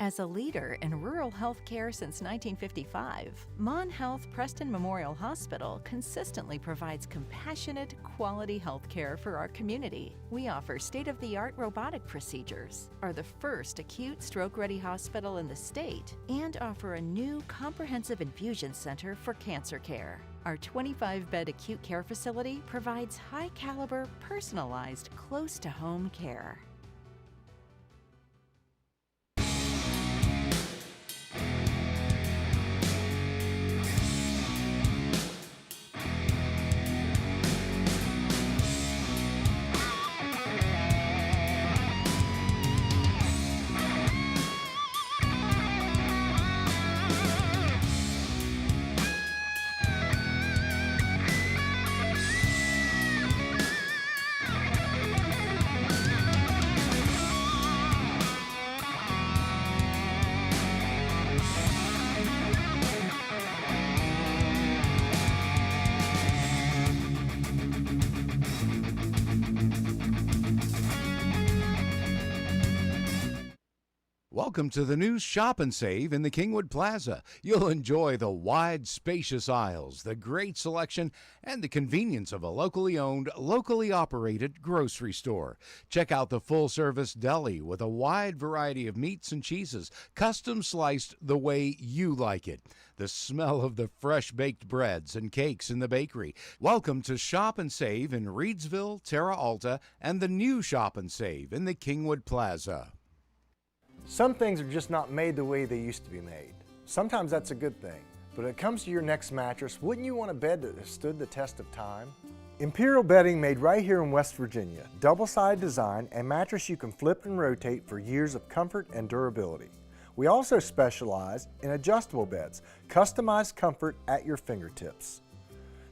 As a leader in rural health care since 1955, Mon Health Preston Memorial Hospital consistently provides compassionate, quality health care for our community. We offer state-of-the-art robotic procedures, are the first acute stroke-ready hospital in the state, and offer a new comprehensive infusion center for cancer care. Our 25-bed acute care facility provides high-caliber, personalized, close-to-home care. Welcome to the new Shop and Save in the Kingwood Plaza. You'll enjoy the wide, spacious aisles, the great selection, and the convenience of a locally owned, locally operated grocery store. Check out the full-service deli with a wide variety of meats and cheeses, custom sliced the way you like it. The smell of the fresh-baked breads and cakes in the bakery. Welcome to Shop and Save in Reedsville, Terra Alta, and the new Shop and Save in the Kingwood Plaza. Some things are just not made the way they used to be made. Sometimes that's a good thing, but when it comes to your next mattress, wouldn't you want a bed that has stood the test of time? Imperial bedding made right here in West Virginia. Double-sided design and mattress you can flip and rotate for years of comfort and durability. We also specialize in adjustable beds, customized comfort at your fingertips.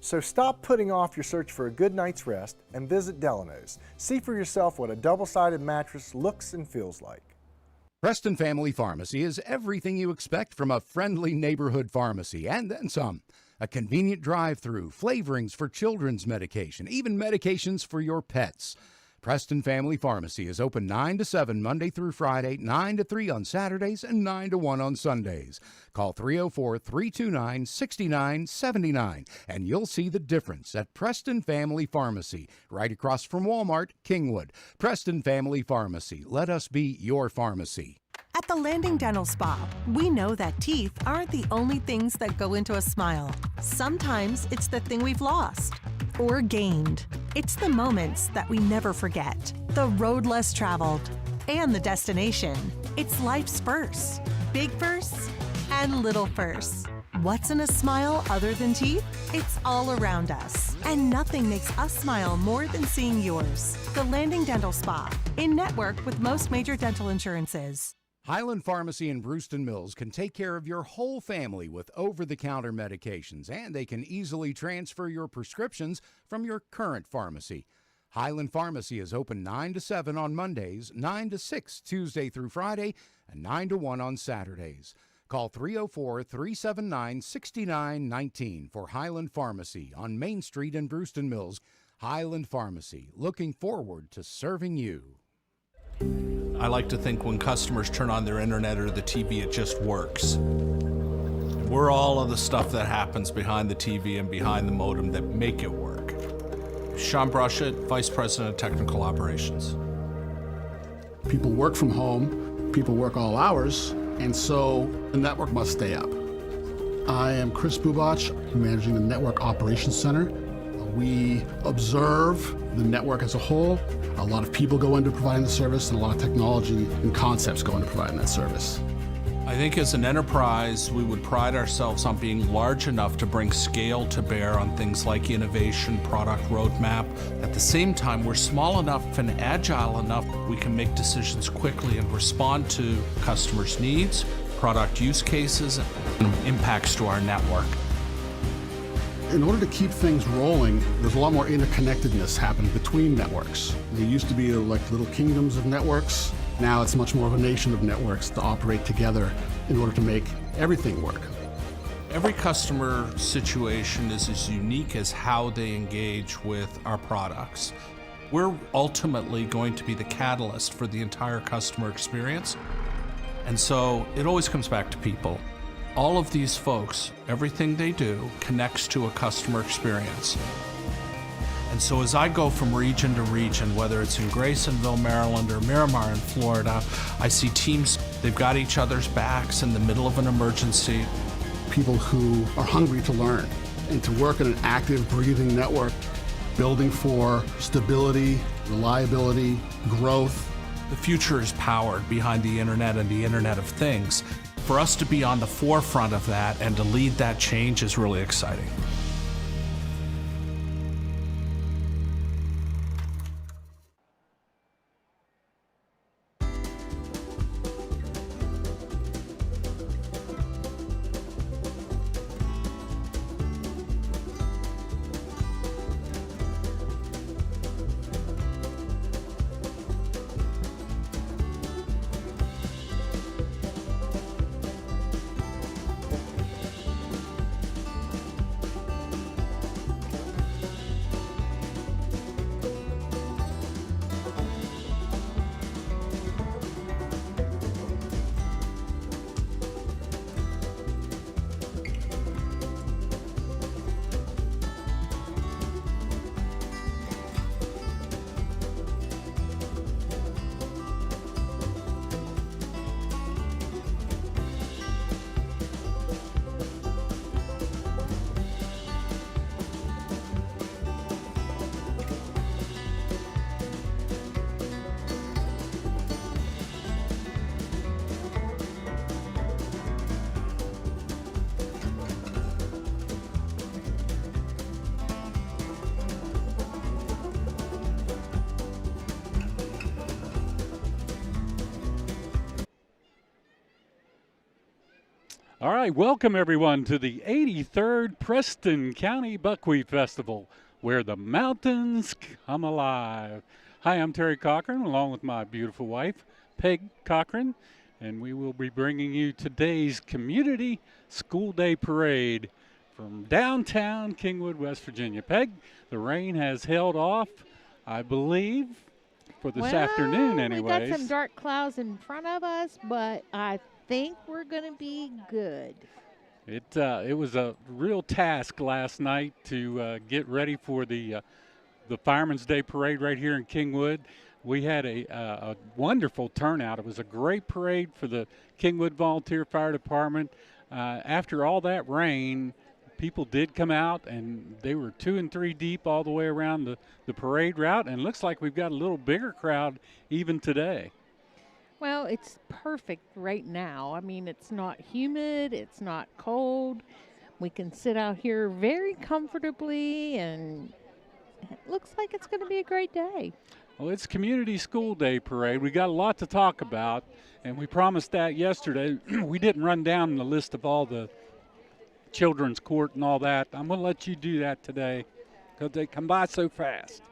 So stop putting off your search for a good night's rest and visit Delano's. See for yourself what a double-sided mattress looks and feels like. Preston Family Pharmacy is everything you expect from a friendly neighborhood pharmacy, and then some. A convenient drive-through, flavorings for children's medication, even medications for your pets. Preston Family Pharmacy is open 9 to 7 Monday through Friday, 9 to 3 on Saturdays, and 9 to 1 on Sundays. Call 304-329-6979, and you'll see the difference at Preston Family Pharmacy, right across from Walmart, Kingwood. Preston Family Pharmacy. Let us be your pharmacy. At the Landing Dental Spa, we know that teeth aren't the only things that go into a smile. Sometimes it's the thing we've lost or gained. It's the moments that we never forget, the road less traveled, and the destination. It's life's firsts, big firsts and little firsts. What's in a smile other than teeth? It's all around us, and nothing makes us smile more than seeing yours. The Landing Dental Spa, in network with most major dental insurances. Highland Pharmacy in Brewston Mills can take care of your whole family with over-the-counter medications, and they can easily transfer your prescriptions from your current pharmacy. Highland Pharmacy is open 9 to 7 on Mondays, 9 to 6 Tuesday through Friday, and 9 to 1 on Saturdays. Call 304-379-6919 for Highland Pharmacy on Main Street in Brewston Mills. Highland Pharmacy, looking forward to serving you. I like to think when customers turn on their internet or the TV, it just works. We're all of the stuff that happens behind the TV and behind the modem that make it work. Sean Brushett, Vice President of Technical Operations. People work from home, people work all hours, and so the network must stay up. I am Chris Bubach, managing the Network Operations Center. We observe the network as a whole. A lot of people go into providing the service, and a lot of technology and concepts go into providing that service. I think as an enterprise, we would pride ourselves on being large enough to bring scale to bear on things like innovation, product roadmap. At the same time, we're small enough and agile enough we can make decisions quickly and respond to customers' needs, product use cases, and impacts to our network. In order to keep things rolling, there's a lot more interconnectedness happening between networks. There used to be like little kingdoms of networks. Now it's much more of a nation of networks to operate together in order to make everything work. Every customer situation is as unique as how they engage with our products. We're ultimately going to be the catalyst for the entire customer experience. And so it always comes back to people. All of these folks, everything they do connects to a customer experience. And so as I go from region to region, whether it's in Graysonville, Maryland, or Miramar in Florida, I see teams, they've got each other's backs in the middle of an emergency. People who are hungry to learn and to work in an active, breathing network, building for stability, reliability, growth. The future is powered behind the internet and the Internet of Things. For us to be on the forefront of that and to lead that change is really exciting. All right, welcome everyone to the 83rd Preston County Buckwheat Festival, where the mountains come alive. Hi, I'm Terry Cochran, along with my beautiful wife, Peggy Cochran, and we will be bringing you today's Community School Day Parade from downtown Kingwood, West Virginia. Peg, the rain has held off, I believe, for this afternoon anyways. We got some dark clouds in front of us, but I think we're going to be good. It was a real task last night to get ready for the Fireman's Day Parade right here in Kingwood. We had a wonderful turnout. It was a great parade for the Kingwood Volunteer Fire Department. After all that rain, people did come out, and they were 2 and 3 deep all the way around the parade route, and it looks like we've got a little bigger crowd even today. Well, it's perfect right now. I mean, it's not humid, it's not cold. We can sit out here very comfortably, and it looks like it's going to be a great day. Well, it's Community School Day Parade. We got a lot to talk about, and we promised that yesterday. We didn't run down the list of all the children's court and all that. I'm going to let you do that today because they come by so fast.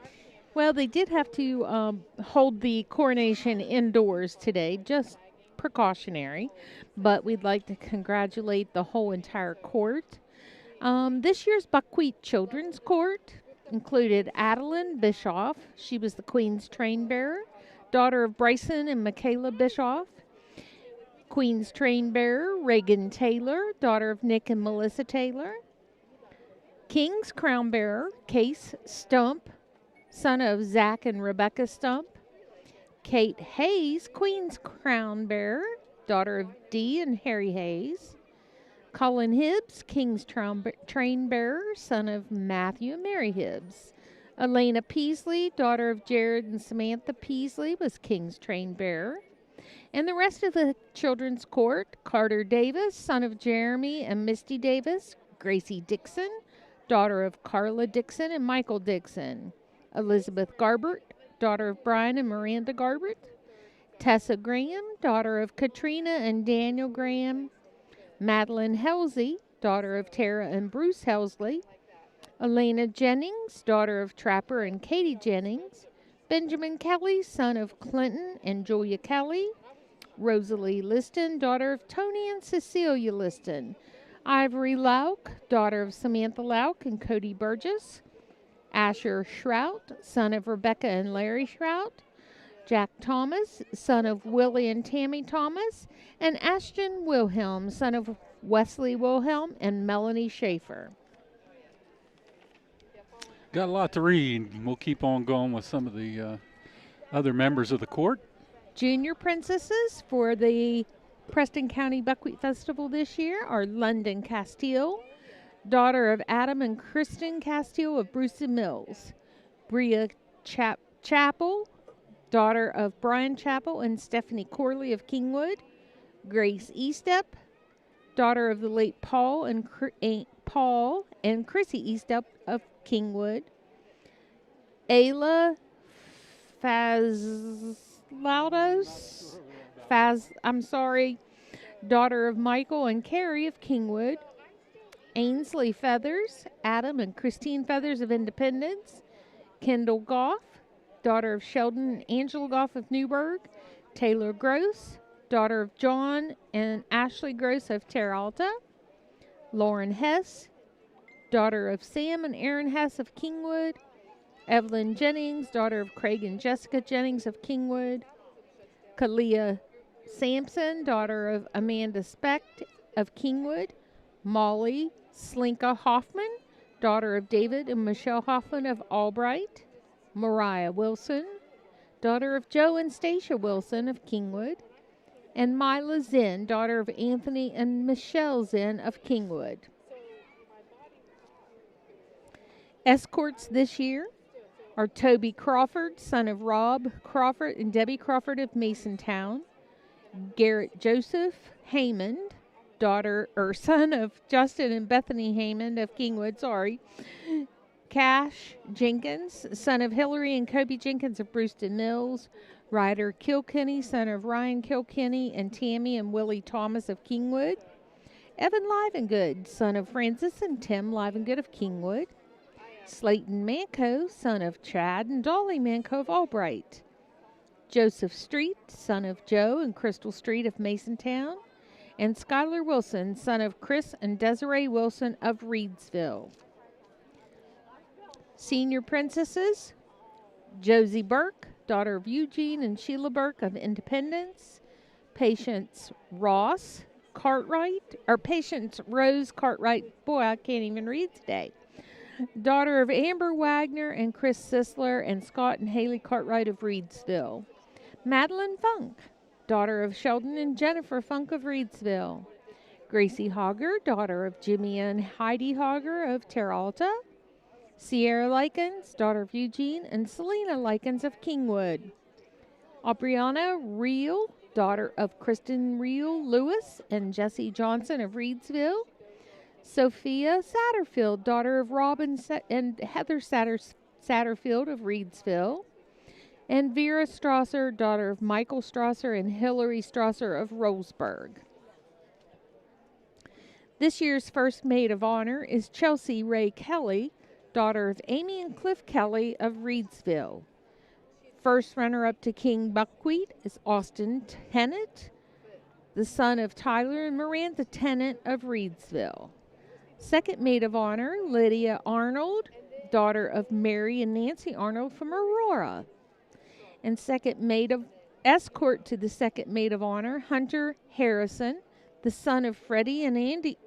Well, they did have to hold the coronation indoors today, just precautionary, but we'd like to congratulate the whole entire court. This year's Buckwheat Children's Court included Adeline Bischoff. She was the Queen's train bearer, daughter of Bryson and Michaela Bischoff. Queen's train bearer, Reagan Taylor, daughter of Nick and Melissa Taylor. King's crown bearer, Case Stump, son of Zach and Rebecca Stump. Kate Hayes, Queen's crown bearer, daughter of Dee and Harry Hayes. Colin Hibbs, King's train bearer, son of Matthew and Mary Hibbs. Elena Peasley, daughter of Jared and Samantha Peasley, was King's train bearer. And the rest of the children's court, Carter Davis, son of Jeremy and Misty Davis. Gracie Dixon, daughter of Carla Dixon and Michael Dixon. Elizabeth Garbert, daughter of Brian and Miranda Garbert. Tessa Graham, daughter of Katrina and Daniel Graham. Madeline Helsley, daughter of Tara and Bruce Helsley. Elena Jennings, daughter of Trapper and Katie Jennings. Benjamin Kelly, son of Clinton and Julia Kelly. Rosalie Liston, daughter of Tony and Cecilia Liston. Ivory Lauk, daughter of Samantha Lauk and Cody Burgess. Asher Shrout, son of Rebecca and Larry Shrout. Jack Thomas, son of Willie and Tammy Thomas, and Ashton Wilhelm, son of Wesley Wilhelm and Melanie Schaefer. Got a lot to read. We'll keep on going with some of the other members of the court. Junior princesses for the Preston County Buckwheat Festival this year are London Castile, daughter of Adam and Kristen Castile of Brewston Mills. Bria Chappell, daughter of Brian Chappell and Stephanie Corley of Kingwood. Grace Eastep, daughter of the late Paul and Chrissy Eastep of Kingwood. Ayla daughter of Michael and Carrie of Kingwood. Ainsley Feathers, Adam and Christine Feathers of Independence. Kendall Goff, daughter of Sheldon and Angela Goff of Newburgh. Taylor Gross, daughter of John and Ashley Gross of Terra Alta. Lauren Hess, daughter of Sam and Aaron Hess of Kingwood. Evelyn Jennings, daughter of Craig and Jessica Jennings of Kingwood. Kalia Sampson, daughter of Amanda Specht of Kingwood. Molly Slinka Hoffman, daughter of David and Michelle Hoffman of Albright. Mariah Wilson, daughter of Joe and Stacia Wilson of Kingwood. And Mila Zinn, daughter of Anthony and Michelle Zinn of Kingwood. Escorts this year are Toby Crawford, son of Rob Crawford and Debbie Crawford of Masontown. Garrett Joseph Haymond, son of Justin and Bethany Haymond of Kingwood, Cash Jenkins, son of Hillary and Kobe Jenkins of Brewston Mills. Ryder Kilkenny, son of Ryan Kilkenny and Tammy and Willie Thomas of Kingwood. Evan Livengood, son of Francis and Tim Livengood of Kingwood. Slayton Manco, son of Chad and Dolly Manco of Albright. Joseph Street, son of Joe and Crystal Street of Masontown. And Skylar Wilson, son of Chris and Desiree Wilson of Reedsville. Senior princesses, Josie Burke, daughter of Eugene and Sheila Burke of Independence. Patience Rose Cartwright, boy, I can't even read today. Daughter of Amber Wagner and Chris Sisler and Scott and Haley Cartwright of Reedsville. Madeline Funk, daughter of Sheldon and Jennifer Funk of Reedsville. Gracie Hogger, daughter of Jimmy and Heidi Hogger of Terra Alta. Sierra Likens, daughter of Eugene and Selena Likens of Kingwood. Aubriana Reel, daughter of Kristen Reel Lewis and Jesse Johnson of Reedsville. Sophia Satterfield, daughter of Robin and Heather Satterfield of Reedsville. And Vera Strasser, daughter of Michael Strasser and Hillary Strasser of Roseburg. This year's first maid of honor is Chelsea Ray Kelly, daughter of Amy and Cliff Kelly of Reedsville. First runner-up to King Buckwheat is Austin Tennant, the son of Tyler and Miranda Tennant of Reedsville. Second maid of honor, Lydia Arnold, daughter of Mary and Nancy Arnold from Aurora. And escort to the second maid of honor, Hunter Harrison, the son of Freddie and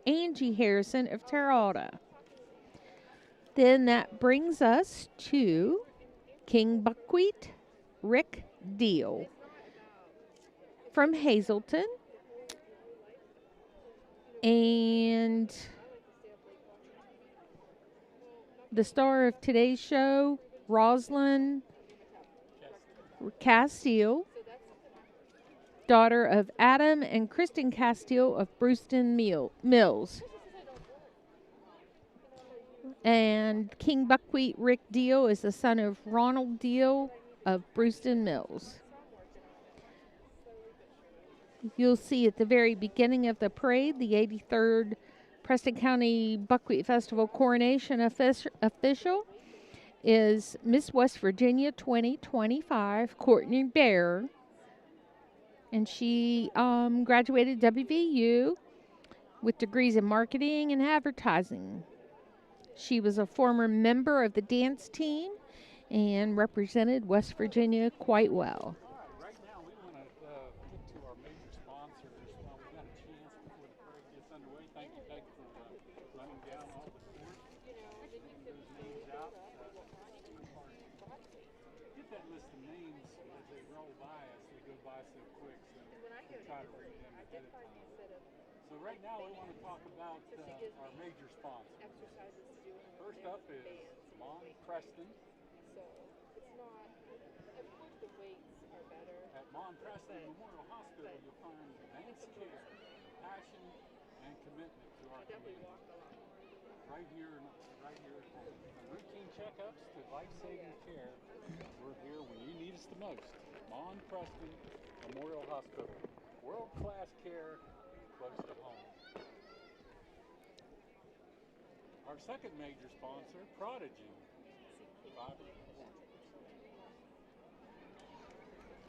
Angie Harrison of Terra Alta. Then that brings us to King Buckwheat, Rick Deal from Hazleton. And the star of today's show, Roslyn Castile, daughter of Adam and Kristen Castile of Brewston Mills. And King Buckwheat Rick Deal is the son of Ronald Deal of Brewston Mills. You'll see at the very beginning of the parade, the 83rd Preston County Buckwheat Festival coronation official is Miss West Virginia 2025, Courtney Bear. And she graduated WVU with degrees in marketing and advertising. She was a former member of the dance team and represented West Virginia quite well. try to read them ahead of time. So right now we want to talk about our major sponsors. First up is Mon Preston. At Mon Preston Memorial Hospital, you'll find advanced care, passion, and commitment to our community. Right here at home. From routine checkups to life-saving care, we're here when you need us the most. Mon Preston Memorial Hospital. World-class care close to home. Our second major sponsor, Prodigy.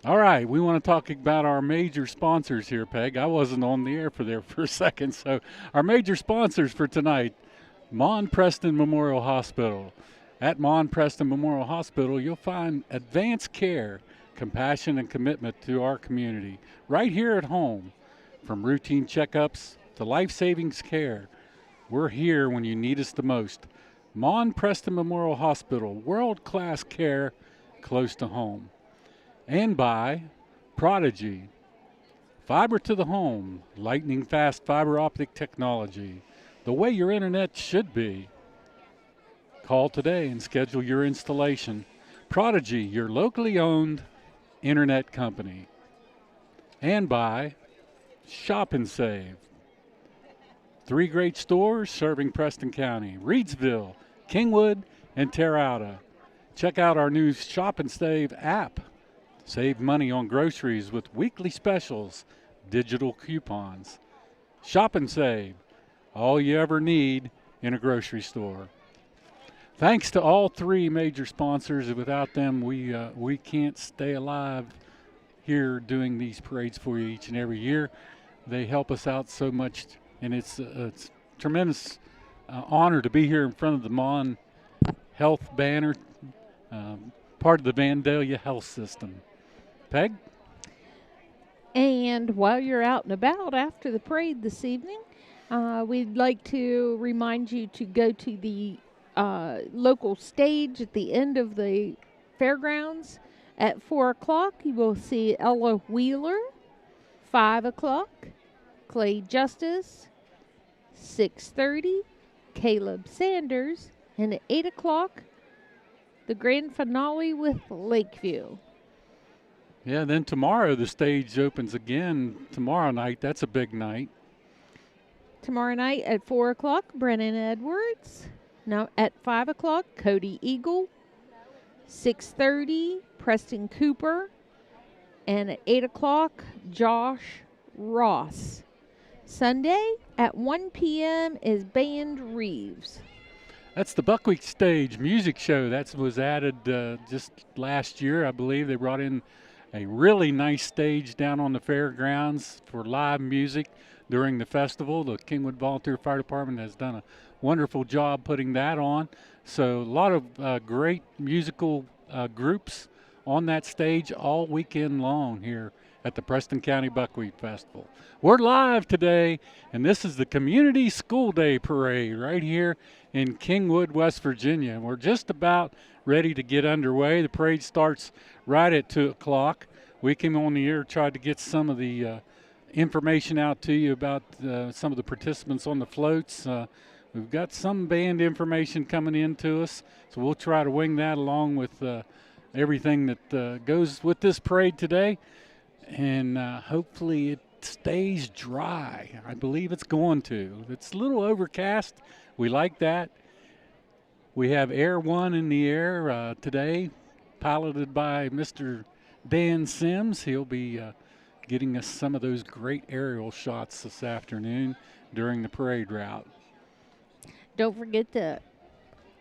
All right, we want to talk about our major sponsors here, Peg. I wasn't on the air for a second. So our major sponsors for tonight, Mon Preston Memorial Hospital. At Mon Preston Memorial Hospital, you'll find advanced care, compassion, and commitment to our community right here at home. From routine checkups to life-saving care, we're here when you need us the most. Mon Preston Memorial Hospital, world-class care close to home. And by Prodigy, fiber to the home, lightning fast fiber optic technology, the way your internet should be. Call today and schedule your installation. Prodigy, your locally owned internet company. And by Shop and Save. 3 great stores serving Preston County, Reedsville, Kingwood, and Terrata. Check out our new Shop and Save app. Save money on groceries with weekly specials, digital coupons. Shop and Save, all you ever need in a grocery store. Thanks to all 3 major sponsors. Without them, we can't stay alive here doing these parades for you each and every year. They help us out so much, and it's a tremendous honor to be here in front of the Mon Health banner, part of the Vandalia Health System. Peg? And while you're out and about after the parade this evening, we'd like to remind you to go to the local stage at the end of the fairgrounds. At 4 o'clock, you will see Ella Wheeler. 5 o'clock, Clay Justice. 6:30, Caleb Sanders. And at 8 o'clock, the grand finale with Lakeview. Yeah, then tomorrow the stage opens again. Tomorrow night, that's a big night. Tomorrow night at 4 o'clock, Brennan Edwards. Now at 5 o'clock, Cody Eagle. 6:30, Preston Cooper. And at 8 o'clock, Josh Ross. Sunday at 1 p.m. is Band Reeves. That's the Buckwheat Stage music show. That was added just last year, I believe. They brought in a really nice stage down on the fairgrounds for live music during the festival. The Kingwood Volunteer Fire Department has done a wonderful job putting that on. So a lot of great musical groups on that stage all weekend long here at the Preston County Buckwheat Festival. We're live today, and this is the Community School Day Parade right here in Kingwood, West Virginia. We're just about ready to get underway. The parade starts right at 2 o'clock. We came on the air, tried to get some of the information out to you about some of the participants on the floats. We've got some band information coming in to us, so we'll try to wing that along with everything that goes with this parade today. And hopefully it stays dry. I believe it's going to. It's a little overcast. We like that. We have Air One in the air today, piloted by Mr. Dan Sims. He'll be getting us some of those great aerial shots this afternoon during the parade route. Don't forget to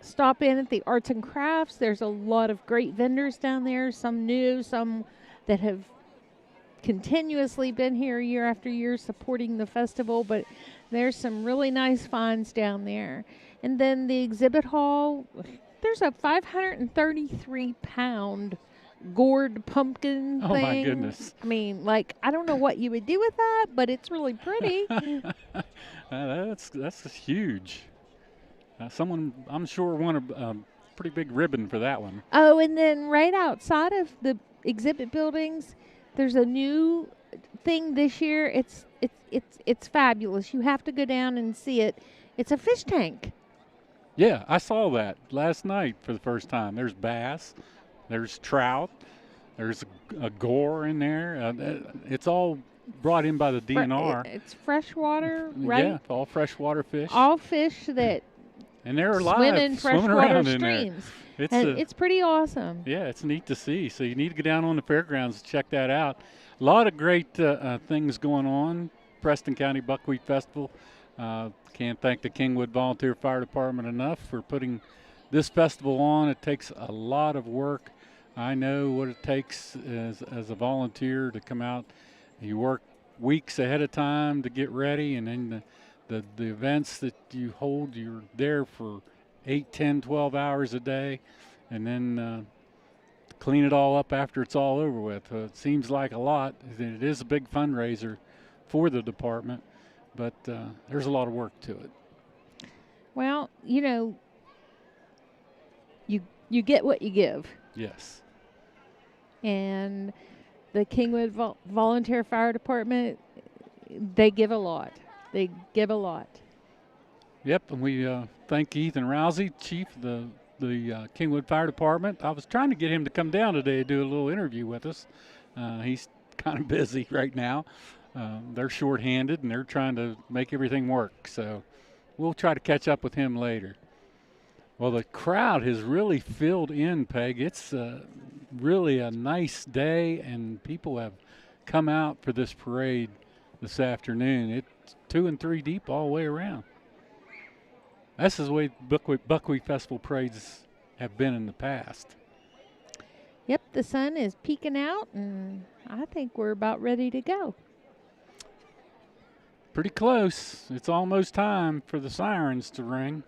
stop in at the Arts and Crafts. There's a lot of great vendors down there, some new, some that have continuously been here year after year supporting the festival, but there's some really nice finds down there. And then the exhibit hall, there's a 533-pound gourd pumpkin thing. Oh, my goodness. I mean, like, I don't know what you would do with that, but it's really pretty. That's huge. Someone, I'm sure, won a pretty big ribbon for that one. Oh, and then right outside of the exhibit buildings, there's a new thing this year. It's fabulous. You have to go down and see it. It's a fish tank. Yeah, I saw that last night for the first time. There's bass, there's trout, there's a gore in there. It's all brought in by the DNR. It's freshwater, right? Yeah, all freshwater fish. All fish that and they're alive, swim in freshwater around in there. streams. It's pretty awesome. Yeah, it's neat to see. So you need to go down on the fairgrounds to check that out. A lot of great things going on. Preston County Buckwheat Festival. Can't thank the Kingwood Volunteer Fire Department enough for putting this festival on. It takes a lot of work. I know what it takes as a volunteer to come out. You work weeks ahead of time to get ready, and then the events that you hold, you're there for 8, 10, 12 hours a day, and then clean it all up after it's all over with. It seems like a lot. It is a big fundraiser for the department, but there's a lot of work to it. Well, you get what you give. Yes. And the Kingwood Volunteer Fire Department, they give a lot. They give a lot. Yep, and we thank Ethan Rousey, chief of the Kingwood Fire Department. I was trying to get him to come down today to do a little interview with us. He's kind of busy right now. They're short-handed, and they're trying to make everything work. So we'll try to catch up with him later. Well, the crowd has really filled in, Peg. It's really a nice day, and people have come out for this parade this afternoon. It's 2 and 3 deep all the way around. This is the way Buckwheat Festival parades have been in the past. Yep, the sun is peeking out, and I think we're about ready to go. Pretty close. It's almost time for the sirens to ring.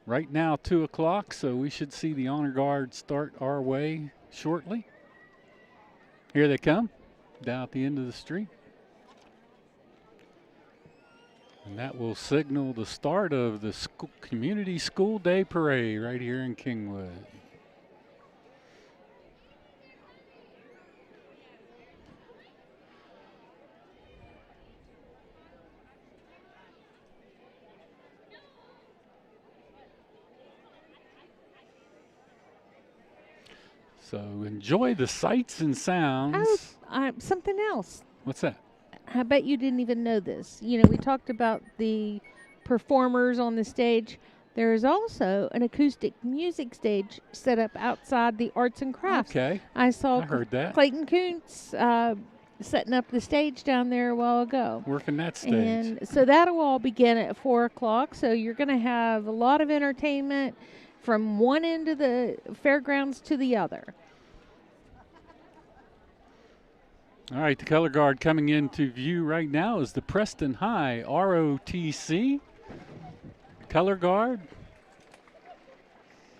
Right now, 2 o'clock, so we should see the honor guard start our way shortly. Here they come, down at the end of the street. And that will signal the start of the Community School Day Parade right here in Kingwood. So enjoy the sights and sounds. Oh, something else. What's that? I bet you didn't even know this. We talked about the performers on the stage. There is also an acoustic music stage set up outside the Arts and Crafts. Okay. I heard that. Clayton Kuntz setting up the stage down there a while ago. Working that stage. And so that'll all begin at 4 o'clock. So you're going to have a lot of entertainment from one end of the fairgrounds to the other. All right, the color guard coming into view right now is the Preston High ROTC color guard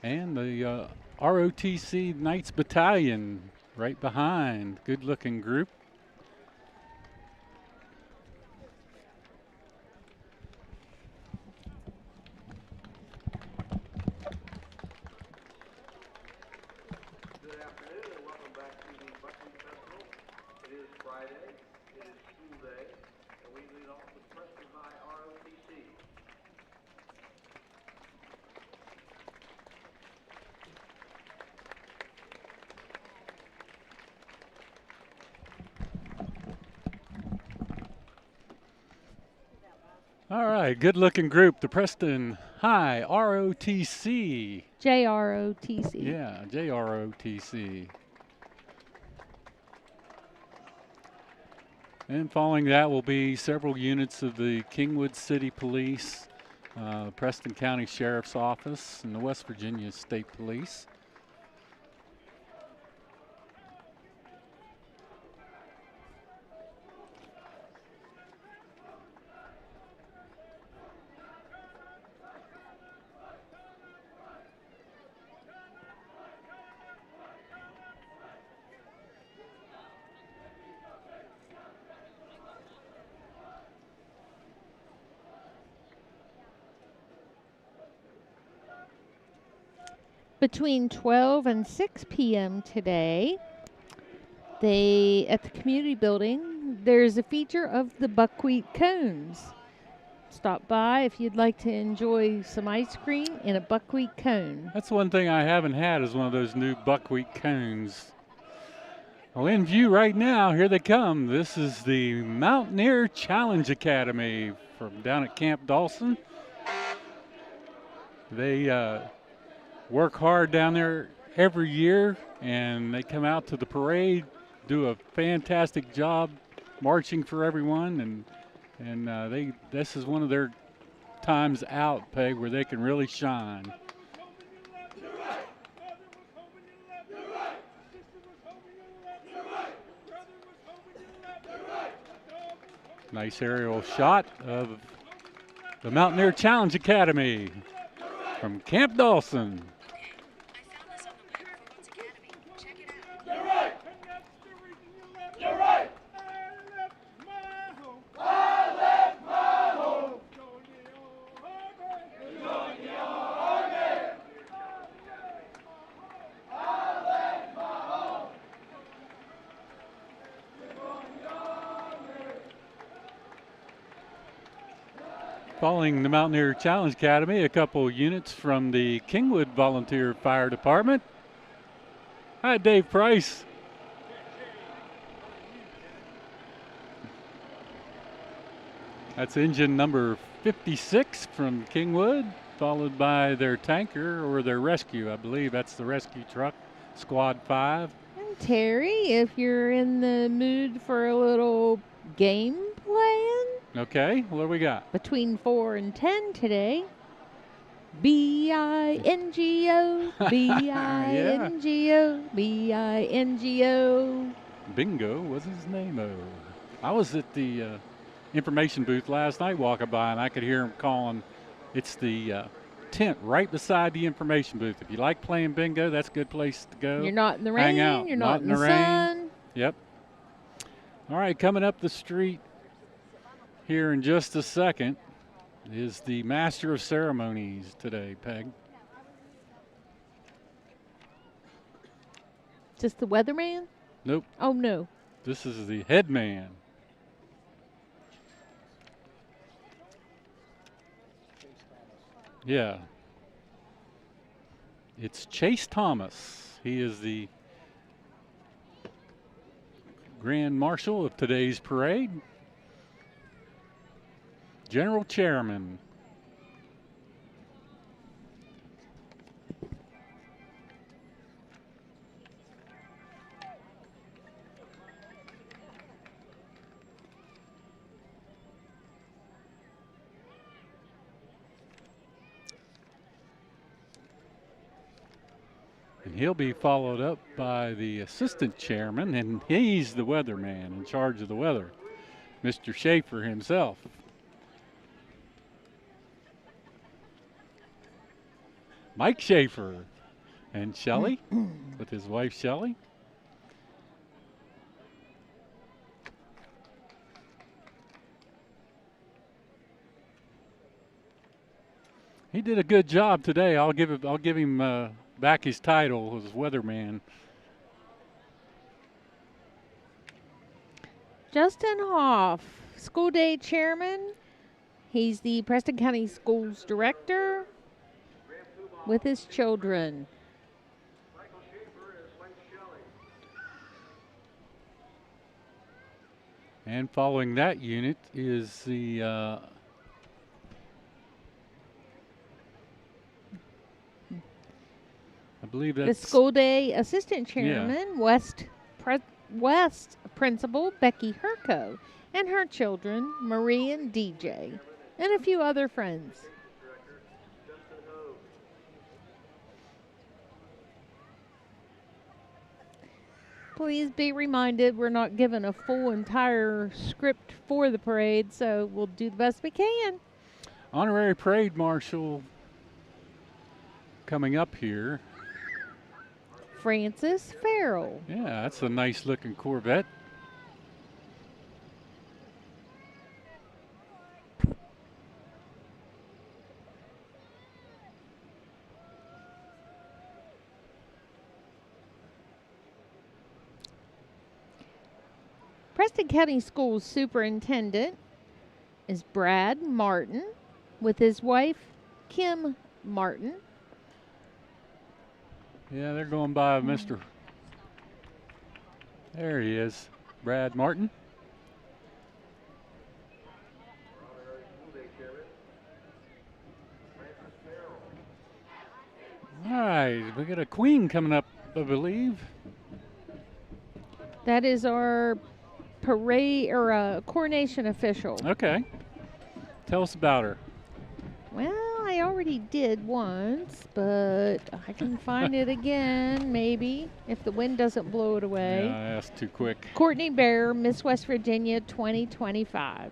and the ROTC Knights Battalion right behind. Good looking group. Good afternoon and welcome back to the Buckwheat Festival. It is Friday, it is school day, and we lead off with Preston High ROTC. All right, good looking group, the Preston High ROTC. JROTC. Yeah, JROTC. And following that will be several units of the Kingwood City Police, Preston County Sheriff's Office, and the West Virginia State Police. Between 12 and 6 p.m. today, At the community building, there's a feature of the buckwheat cones. Stop by if you'd like to enjoy some ice cream in a buckwheat cone. That's one thing I haven't had is one of those new buckwheat cones. Well, in view right now, here they come. This is the Mountaineer Challenge Academy from down at Camp Dawson. They work hard down there every year, and they come out to the parade, do a fantastic job marching for everyone, and this is one of their times out, Peg, where they can really shine. Nice aerial shot of the Mountaineer Challenge Academy from Camp Dawson. Following the Mountaineer Challenge Academy, a couple units from the Kingwood Volunteer Fire Department. Hi, Dave Price. That's engine number 56 from Kingwood, followed by their tanker or their rescue. I believe that's the rescue truck, Squad 5. And Terry, if you're in the mood for a little game playing. Okay, what do we got? Between 4 and 10 today. B-I-N-G-O, B-I-N-G-O, B-I-N-G-O. Bingo was his name. I was at the information booth last night walking by, and I could hear him calling. It's the tent right beside the information booth. If you like playing bingo, that's a good place to go. You're not in the rain. Hang out. You're not in the rain. sun. Yep. All right, coming up the street here in just a second is the Master of Ceremonies today, Peg. Just the weatherman? Nope. Oh, no. This is the head man. Yeah. It's Chase Thomas. He is the Grand Marshal of today's parade. General Chairman. And he'll be followed up by the assistant chairman, and he's the weatherman in charge of the weather, Mr. Schaefer himself. Mike Schaefer and Shelley with his wife Shelley. He did a good job today. I'll give him back his title as weatherman. Justin Hoff, school day chairman. He's the Preston County Schools director with his children. And following that unit is the I believe that's the school day assistant chairman, West Principal Becky Herco, and her children, Marie and DJ, and a few other friends. Please be reminded we're not given a full entire script for the parade, so we'll do the best we can. Honorary Parade Marshal coming up here. Francis Farrell. Yeah, that's a nice looking Corvette. Preston County Schools Superintendent is Brad Martin with his wife, Kim Martin. Yeah, they're going by Mr. There he is, Brad Martin. All right, we got a queen coming up, I believe. That is our parade or coronation official. Okay. Tell us about her. Well, I already did once, but I can find it again, maybe, if the wind doesn't blow it away. Yeah, that's too quick. Courtney Bear, Miss West Virginia 2025.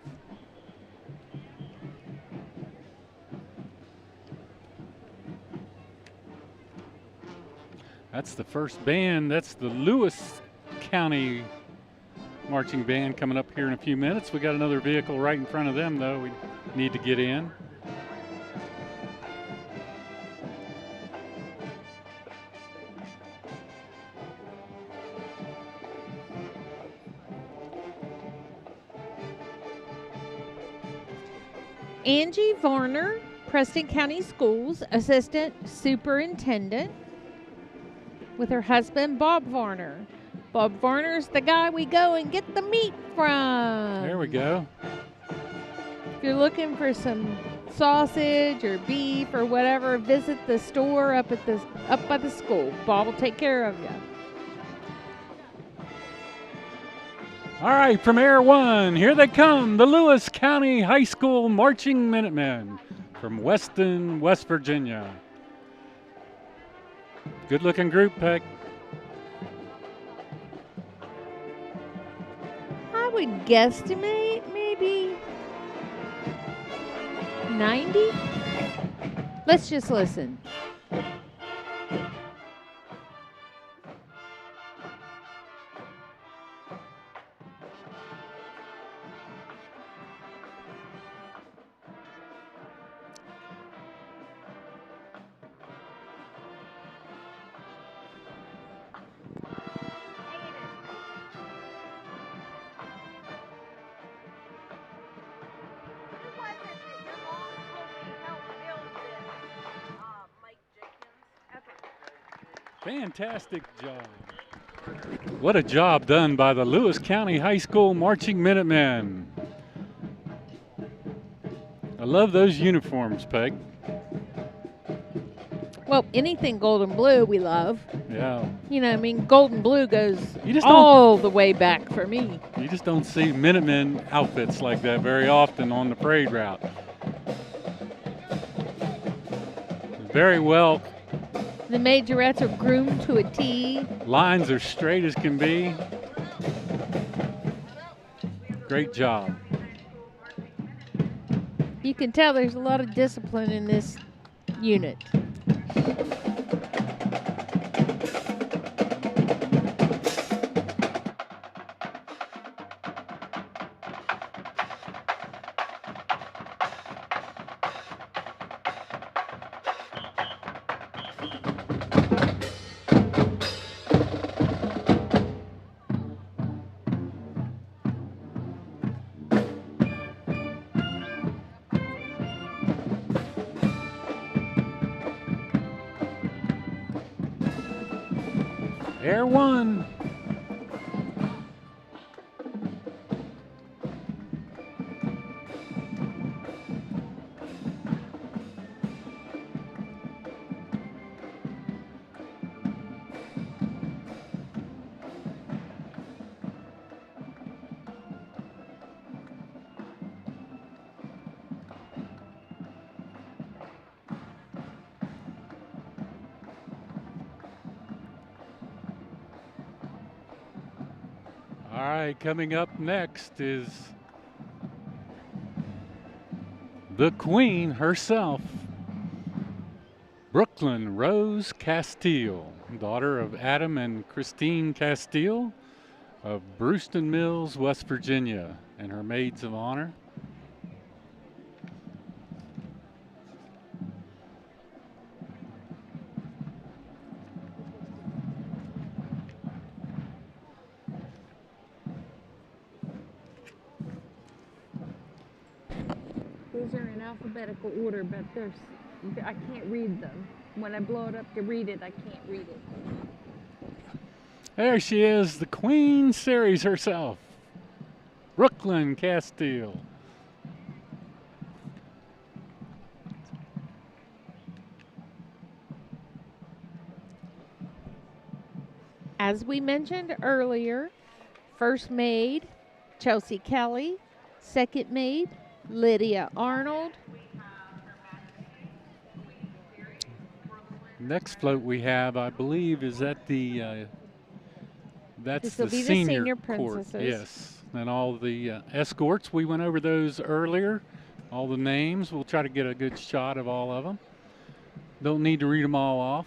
That's the first band. That's the Lewis County Marching Band coming up here in a few minutes. We got another vehicle right in front of them, though. We need to get in. Angie Varner, Preston County Schools Assistant Superintendent, with her husband, Bob Varner. Bob Varner's the guy we go and get the meat from. There we go. If you're looking for some sausage or beef or whatever, visit the store up by the school. Bob will take care of you. All right, from Air One, here they come, the Lewis County High School Marching Minutemen from Weston, West Virginia. Good-looking group, Peg. I would guesstimate maybe 90. Let's just listen. Fantastic job. What a job done by the Lewis County High School Marching Minutemen. I love those uniforms, Peg. Well, anything gold and blue we love. Yeah. You know, I mean, gold and blue goes You just all the way back for me. You just don't see Minutemen outfits like that very often on the parade route. Very well. The majorettes are groomed to a T. Lines are straight as can be. Great job. You can tell there's a lot of discipline in this unit. Air One. All right, coming up next is the Queen herself, Brooklyn Rose Castile, daughter of Adam and Christine Castile of Brewston Mills, West Virginia, and her maids of honor. Those are in alphabetical order, but I can't read them. When I blow it up to read it, I can't read it. There she is, the Queen Series herself, Brooklyn Castile. As we mentioned earlier, first maid, Chelsea Kelly. Second maid, Lydia Arnold. Next float we have, I believe, is at the that's This will the be the senior senior court. princesses. Yes, and all the escorts. We went over those earlier. All the names. We'll try to get a good shot of all of them. Don't need to read them all off.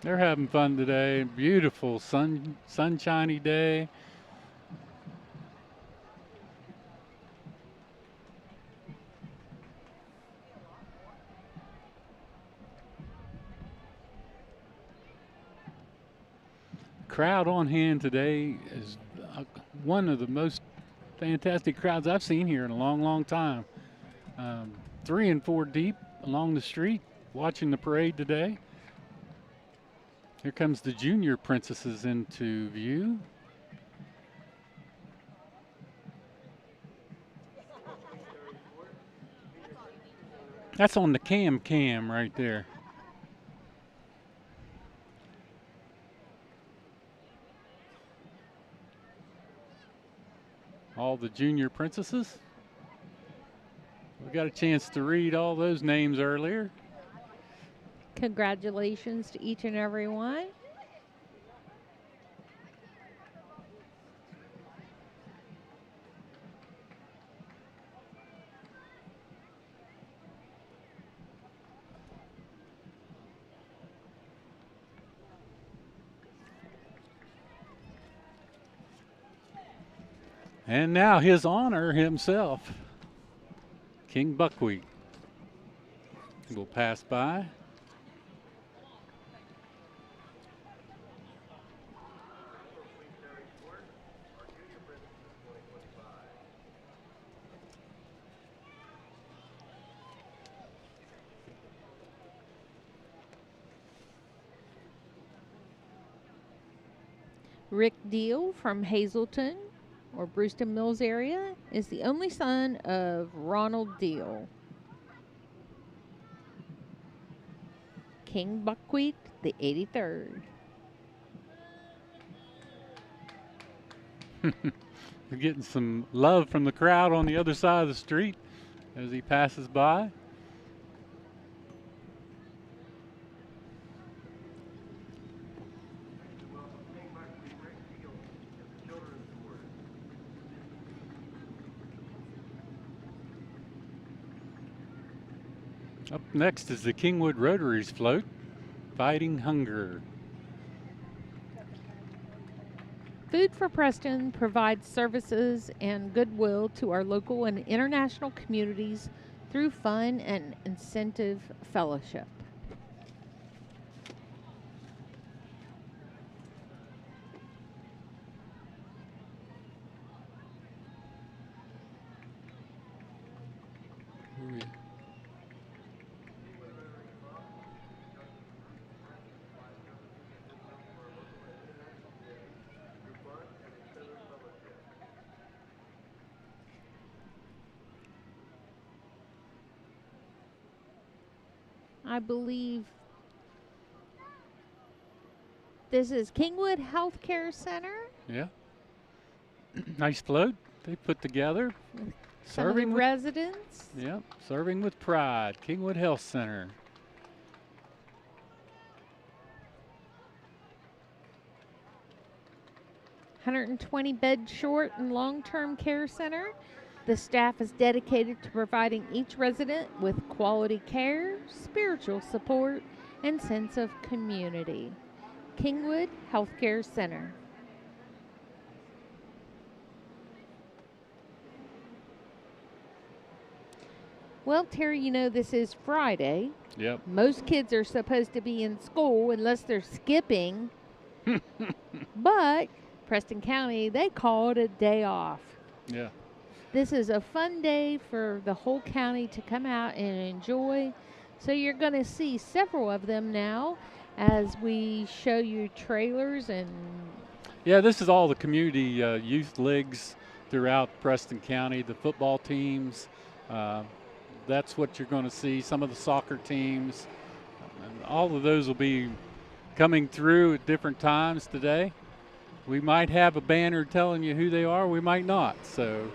They're having fun today. Beautiful sunshiny day. Crowd on hand today is one of the most fantastic crowds I've seen here in a long, long time. 3 and 4 deep along the street watching the parade today. Here comes the junior princesses into view. That's on the cam right there. All the junior princesses. We got a chance to read all those names earlier. Congratulations to each and every one. And now His Honor himself, King Buckwheat, will pass by. Rick Deal from Hazleton or Brewston Mills area is the only son of Ronald Deal. King Buckwheat, the 83rd. We're getting some love from the crowd on the other side of the street as he passes by. Up next is the Kingwood Rotaries float, Fighting Hunger. Food for Preston provides services and goodwill to our local and international communities through fun and incentive fellowship. I believe this is Kingwood Healthcare Center. Yeah. Nice float they put together. Some of the residents. Yep, serving with pride. Kingwood Health Center. $120-bed short and long-term care center. The staff is dedicated to providing each resident with quality care, spiritual support, and sense of community. Kingwood Healthcare Center. Well, Terry, you know this is Friday. Yep. Most kids are supposed to be in school unless they're skipping. But Preston County, they call it a day off. Yeah. This is a fun day for the whole county to come out and enjoy. So you're going to see several of them now as we show you trailers and... Yeah, this is all the community youth leagues throughout Preston County, the football teams. That's what you're going to see, some of the soccer teams. And all of those will be coming through at different times today. We might have a banner telling you who they are, we might not. So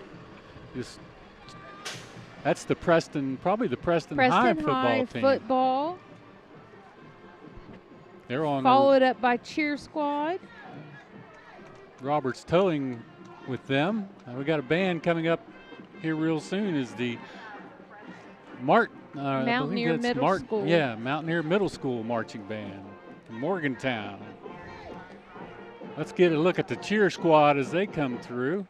that's the Preston, probably the Preston High football team. Football. They're on followed up by cheer squad. Robert's towing with them. We got a band coming up here real soon. Is the Mountaineer Middle School. Yeah, Mountaineer Middle School marching band from Morgantown. Let's get a look at the cheer squad as they come through.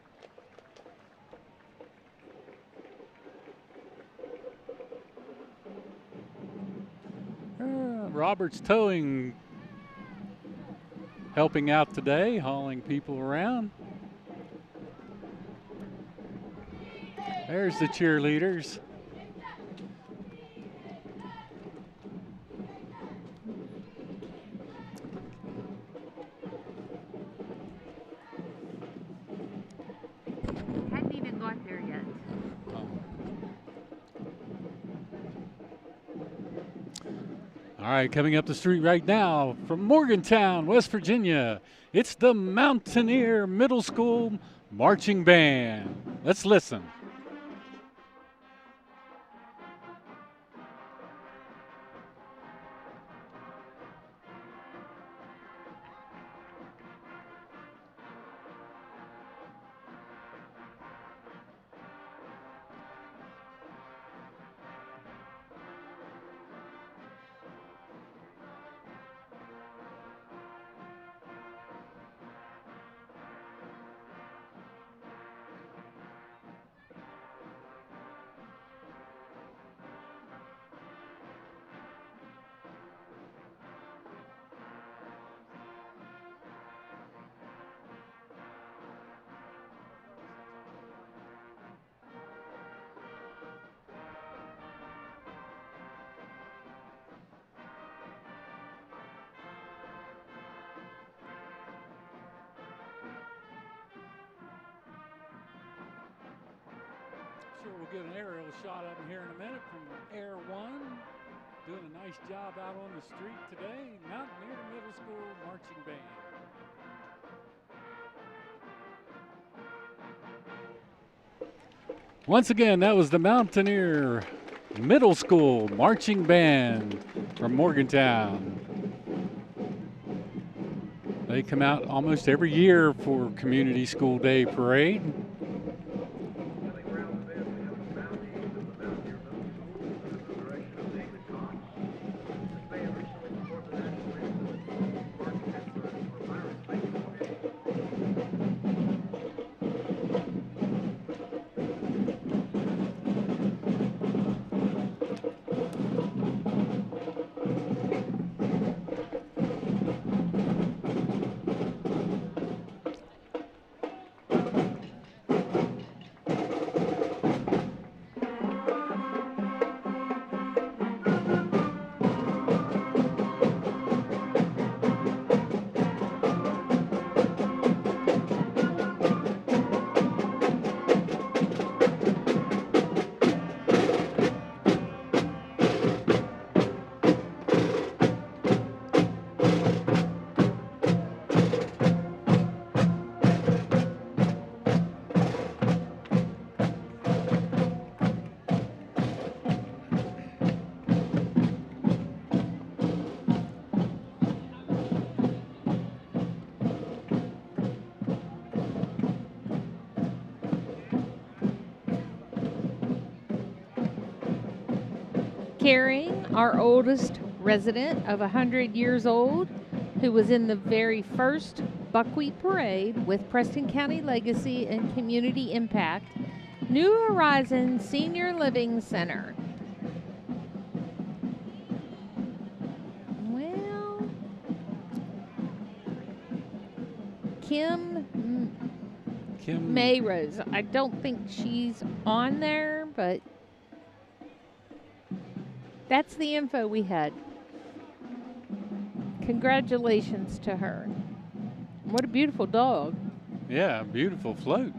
Robert's Towing helping out today, hauling people around. There's the cheerleaders. Hadn't even got there yet. All right, coming up the street right now from Morgantown, West Virginia, it's the Mountaineer Middle School Marching Band. Let's listen. Sure, we'll get an aerial shot of them here in a minute from Air One. Doing a nice job out on the street today. Mountaineer Middle School Marching Band. Once again, that was the Mountaineer Middle School Marching Band from Morgantown. They come out almost every year for Community School Day Parade. Carrying our oldest resident of 100 years old, who was in the very first Buckwheat Parade with Preston County Legacy and Community Impact, New Horizons Senior Living Center. Kim Kim Mayrose. I don't think she's on there, but that's the info we had. Congratulations to her. What a beautiful dog. Yeah, beautiful float.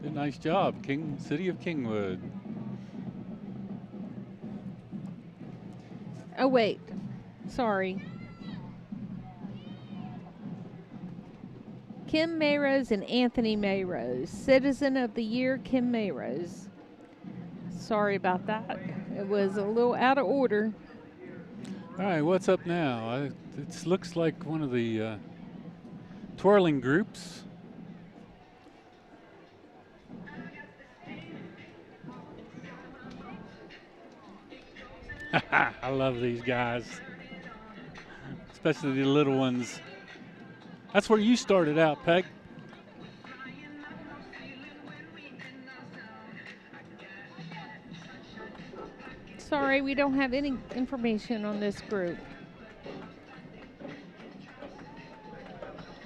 Did a nice job, City of Kingwood. Oh, wait. Sorry. Kim Mayrose and Anthony Mayrose. Citizen of the Year, Kim Mayrose. Sorry about that. It was a little out of order. All right, what's up now? It looks like one of the twirling groups. I love these guys, especially the little ones. That's where you started out, Peg. Sorry, we don't have any information on this group.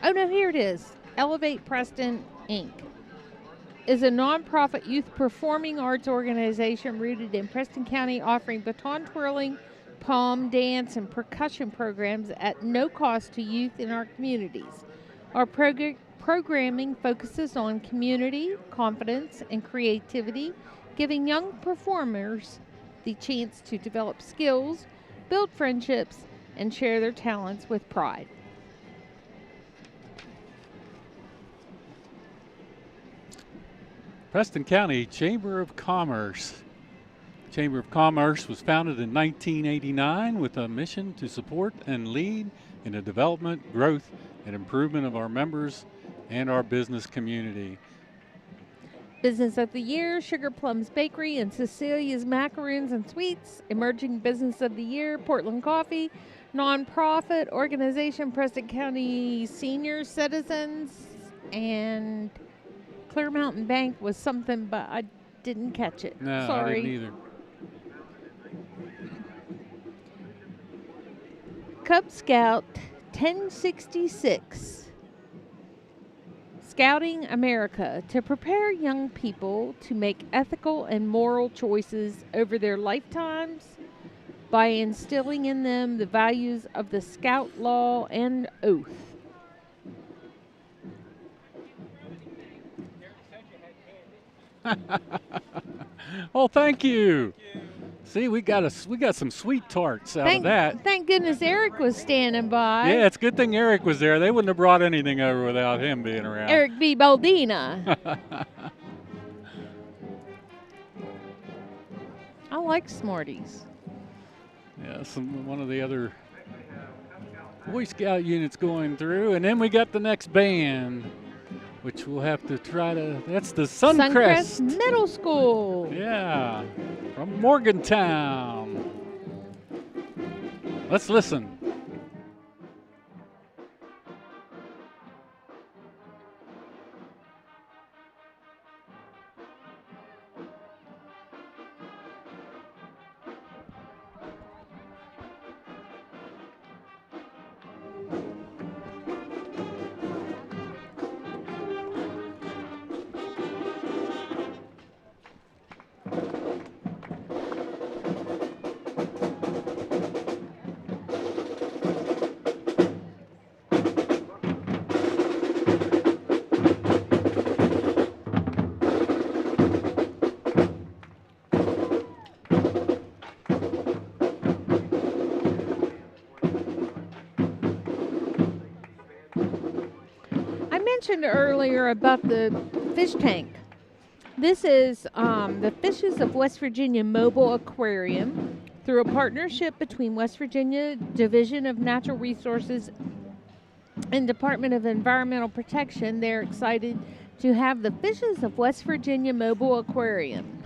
Oh, no, here it is. Elevate Preston, Inc. is a nonprofit youth performing arts organization rooted in Preston County, offering baton twirling, palm dance, and percussion programs at no cost to youth in our communities. Our programming focuses on community, confidence, and creativity, giving young performers the chance to develop skills, build friendships, and share their talents with pride. Preston County Chamber of Commerce. Chamber of Commerce was founded in 1989 with a mission to support and lead in the development, growth, and improvement of our members and our business community. Business of the Year, Sugar Plums Bakery and Cecilia's Macaroons and Sweets. Emerging Business of the Year, Portland Coffee. Nonprofit organization, Preston County Senior Citizens. And Clear Mountain Bank was something, but I didn't catch it. No, Sorry. I didn't either. Cub Scout 1066. Scouting America to prepare young people to make ethical and moral choices over their lifetimes by instilling in them the values of the Scout Law and Oath. Oh, thank you. See, we got some sweet tarts out of that. Thank goodness Eric was standing by. Yeah, it's a good thing Eric was there. They wouldn't have brought anything over without him being around. Eric B. Baldina. I like Smarties. Yeah, one of the other Boy Scout units going through, and then we got the next band, which we'll have to try to. That's the Suncrest Middle School. Yeah, from Morgantown. Let's listen. Earlier about the fish tank. This is the Fishes of West Virginia Mobile Aquarium. Through a partnership between West Virginia Division of Natural Resources and Department of Environmental Protection, they're excited to have the Fishes of West Virginia Mobile Aquarium.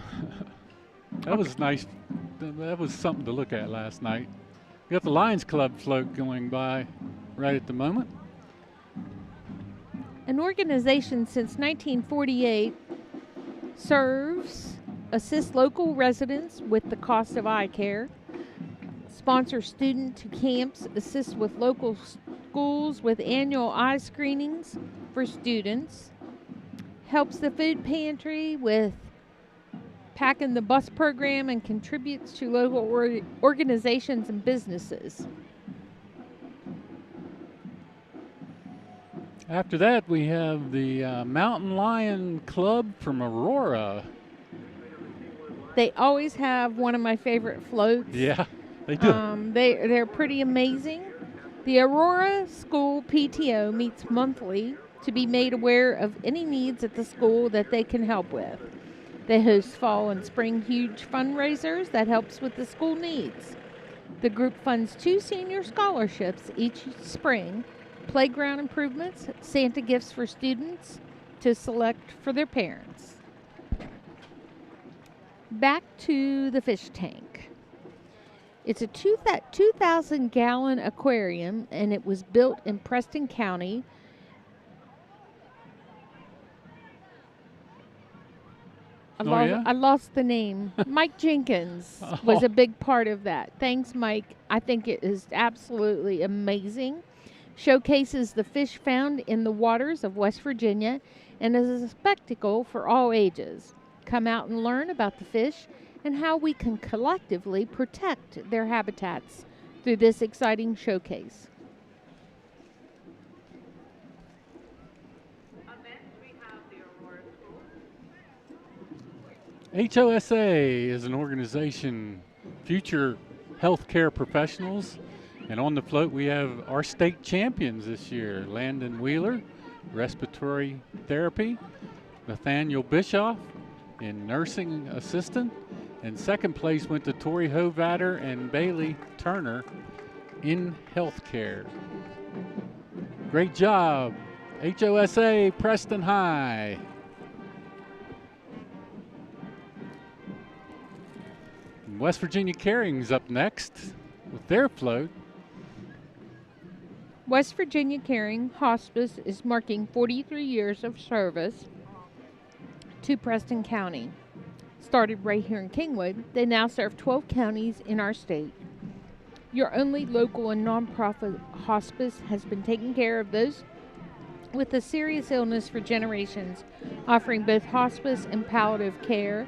That was nice. That was something to look at last night. We got the Lions Club float going by right at the moment. An organization since 1948 assists local residents with the cost of eye care, sponsors student to camps, assists with local schools with annual eye screenings for students, helps the food pantry with packing the bus program, and contributes to local organizations and businesses. After that, we have the Mountain Lion Club from Aurora. They always have one of my favorite floats. Yeah, they do. They're pretty amazing. The Aurora School PTO meets monthly to be made aware of any needs at the school that they can help with. They host fall and spring huge fundraisers that helps with the school needs. The group funds 2 senior scholarships each spring, playground improvements, Santa gifts for students to select for their parents. Back to the fish tank. It's a 2,000-gallon aquarium, and it was built in Preston County. I lost the name. Mike Jenkins was a big part of that. Thanks, Mike. I think it is absolutely amazing. Showcases the fish found in the waters of West Virginia and is a spectacle for all ages. Come out and learn about the fish and how we can collectively protect their habitats through this exciting showcase. HOSA is an organization, Future Healthcare Professionals. And on the float, we have our state champions this year, Landon Wheeler, respiratory therapy, Nathaniel Bischoff in nursing assistant, and second place went to Tori Hovatter and Bailey Turner in healthcare. Great job, HOSA Preston High. And West Virginia Caring's up next with their float. West Virginia Caring Hospice is marking 43 years of service to Preston County. Started right here in Kingwood, they now serve 12 counties in our state. Your only local and nonprofit hospice has been taking care of those with a serious illness for generations, offering both hospice and palliative care,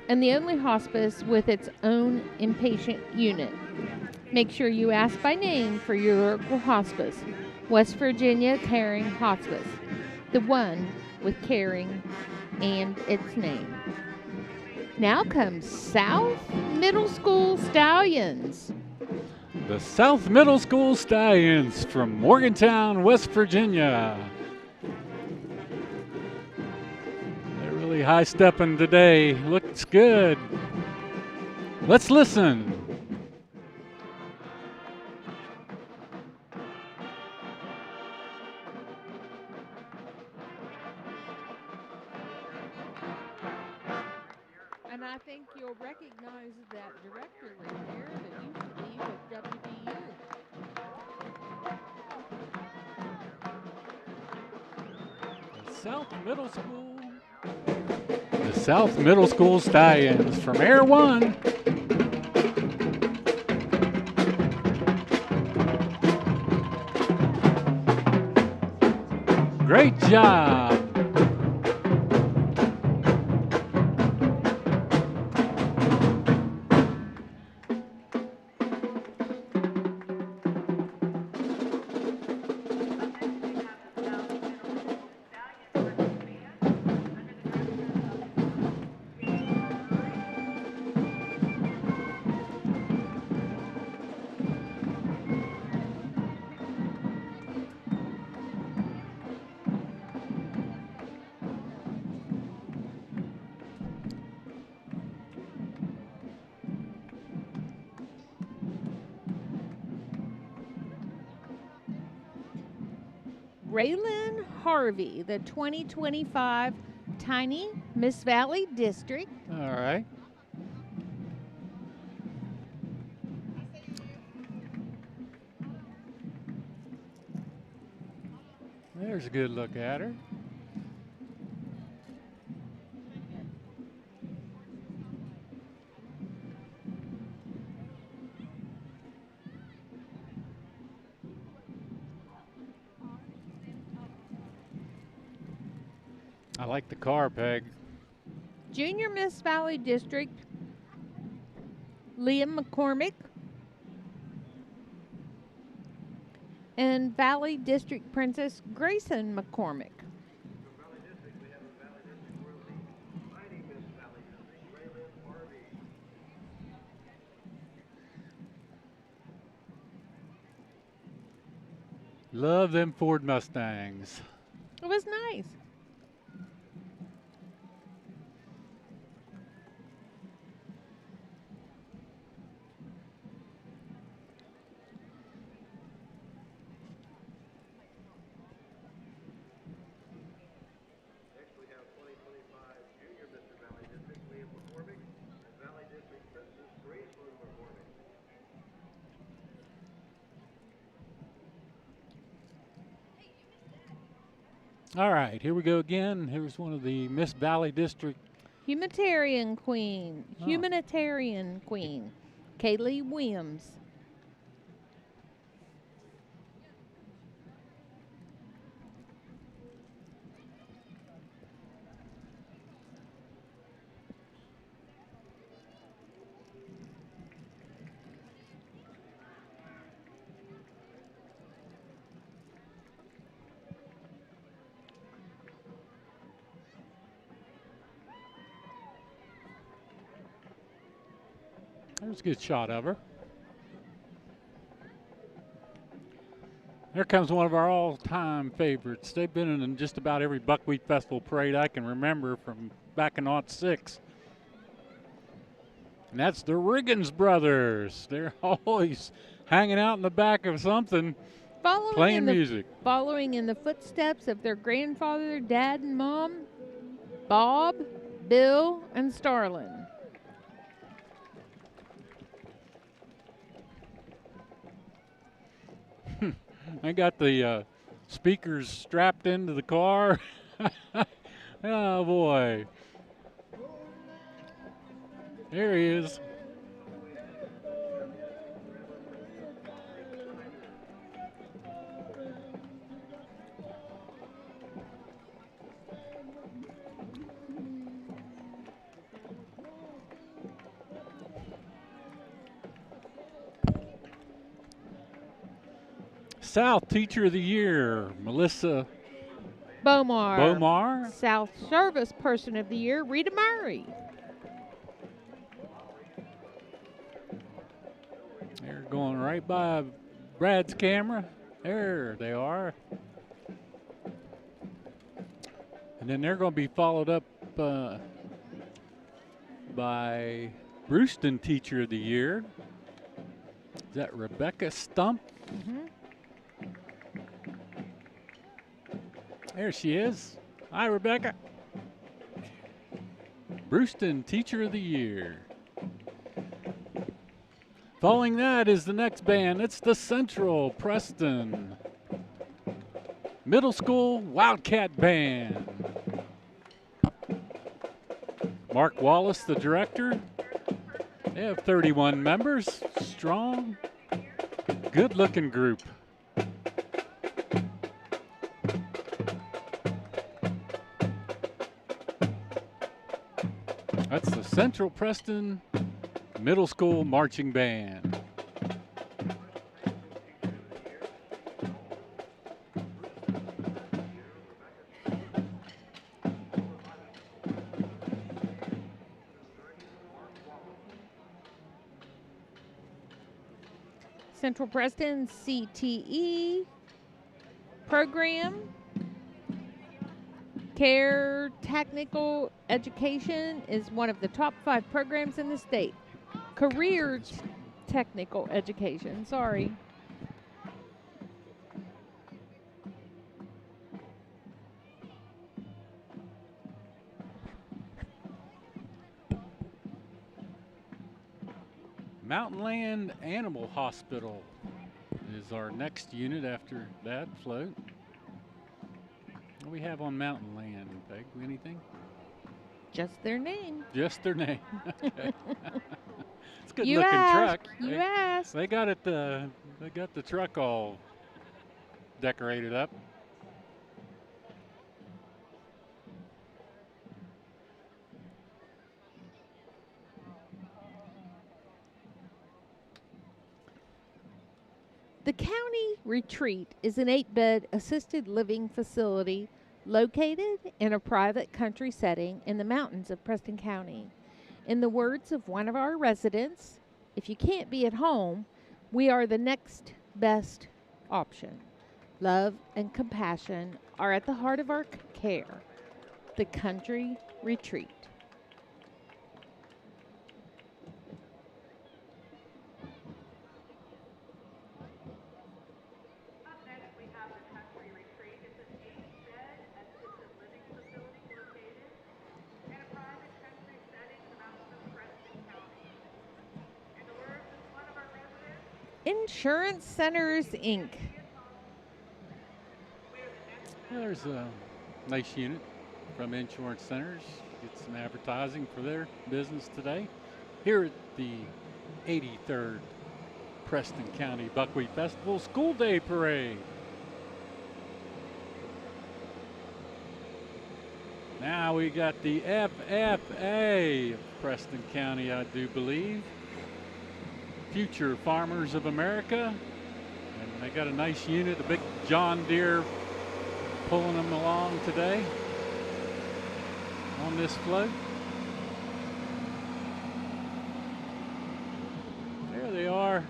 and the only hospice with its own inpatient unit. Make sure you ask by name for your local hospice. West Virginia Caring Hospice, the one with caring and its name. Now comes South Middle School Stallions. The South Middle School Stallions from Morgantown, West Virginia. They're really high-stepping today. Looks good. Let's listen. And I think you'll recognize that director right there that used to be with WVU. The South Middle School Stallions from Air One. Great job. Raylan Harvey, the 2025 Tiny Miss Valley District. All right. There's a good look at her. I like the car, Peg. Junior Miss Valley District, Liam McCormick. And Valley District Princess Grayson McCormick. Love them Ford Mustangs. It was nice. Next, we have 2025 Junior Mr. Valley District, Liam McCormick, and Valley District Princess Grayson McCormick. All right, here we go again. Here's one of the Miss Valley District. Humanitarian Queen. Oh. Humanitarian Queen. Kaylee Williams. There's a good shot of her. There comes one of our all-time favorites. They've been in just about every Buckwheat Festival parade I can remember from back in '06. And that's the Riggins brothers. They're always hanging out in the back of something, playing music. Following in the footsteps of their grandfather, dad, and mom, Bob, Bill, and Starlin. I got the speakers strapped into the car. Oh, boy. There he is. South Teacher of the Year, Melissa Bomar. South Service Person of the Year, Rita Murray. They're going right by Brad's camera. There they are. And then they're going to be followed up by Brewston Teacher of the Year. Is that Rebecca Stump? Mm-hmm. There she is. Hi, Rebecca. Brewston Teacher of the Year. Following that is the next band. It's the Central Preston Middle School Wildcat Band. Mark Wallace, the director. They have 31 members. Strong, good-looking group. That's the Central Preston Middle School Marching Band. Central Preston CTE program. Care Technical Education is one of the top 5 programs in the state. Career Technical Education, sorry. Mountainland Animal Hospital is our next unit after that float. What do we have on Mountainland, Peg? Anything? Just their name. Just their name. Okay. It's a good You looking asked. truck. You asked. They got it. They got the truck all decorated up. The County Retreat is an 8-bed assisted living facility located in a private country setting in the mountains of Preston County. In the words of one of our residents, if you can't be at home, we are the next best option. Love and compassion are at the heart of our care. The Country Retreat. Insurance Centers, Inc. There's a nice unit from Insurance Centers. Get some advertising for their business today. Here at the 83rd Preston County Buckwheat Festival School Day Parade. Now we got the FFA of Preston County, I do believe. Future Farmers of America. And they got a nice unit, a big John Deere pulling them along today on this float. There they are.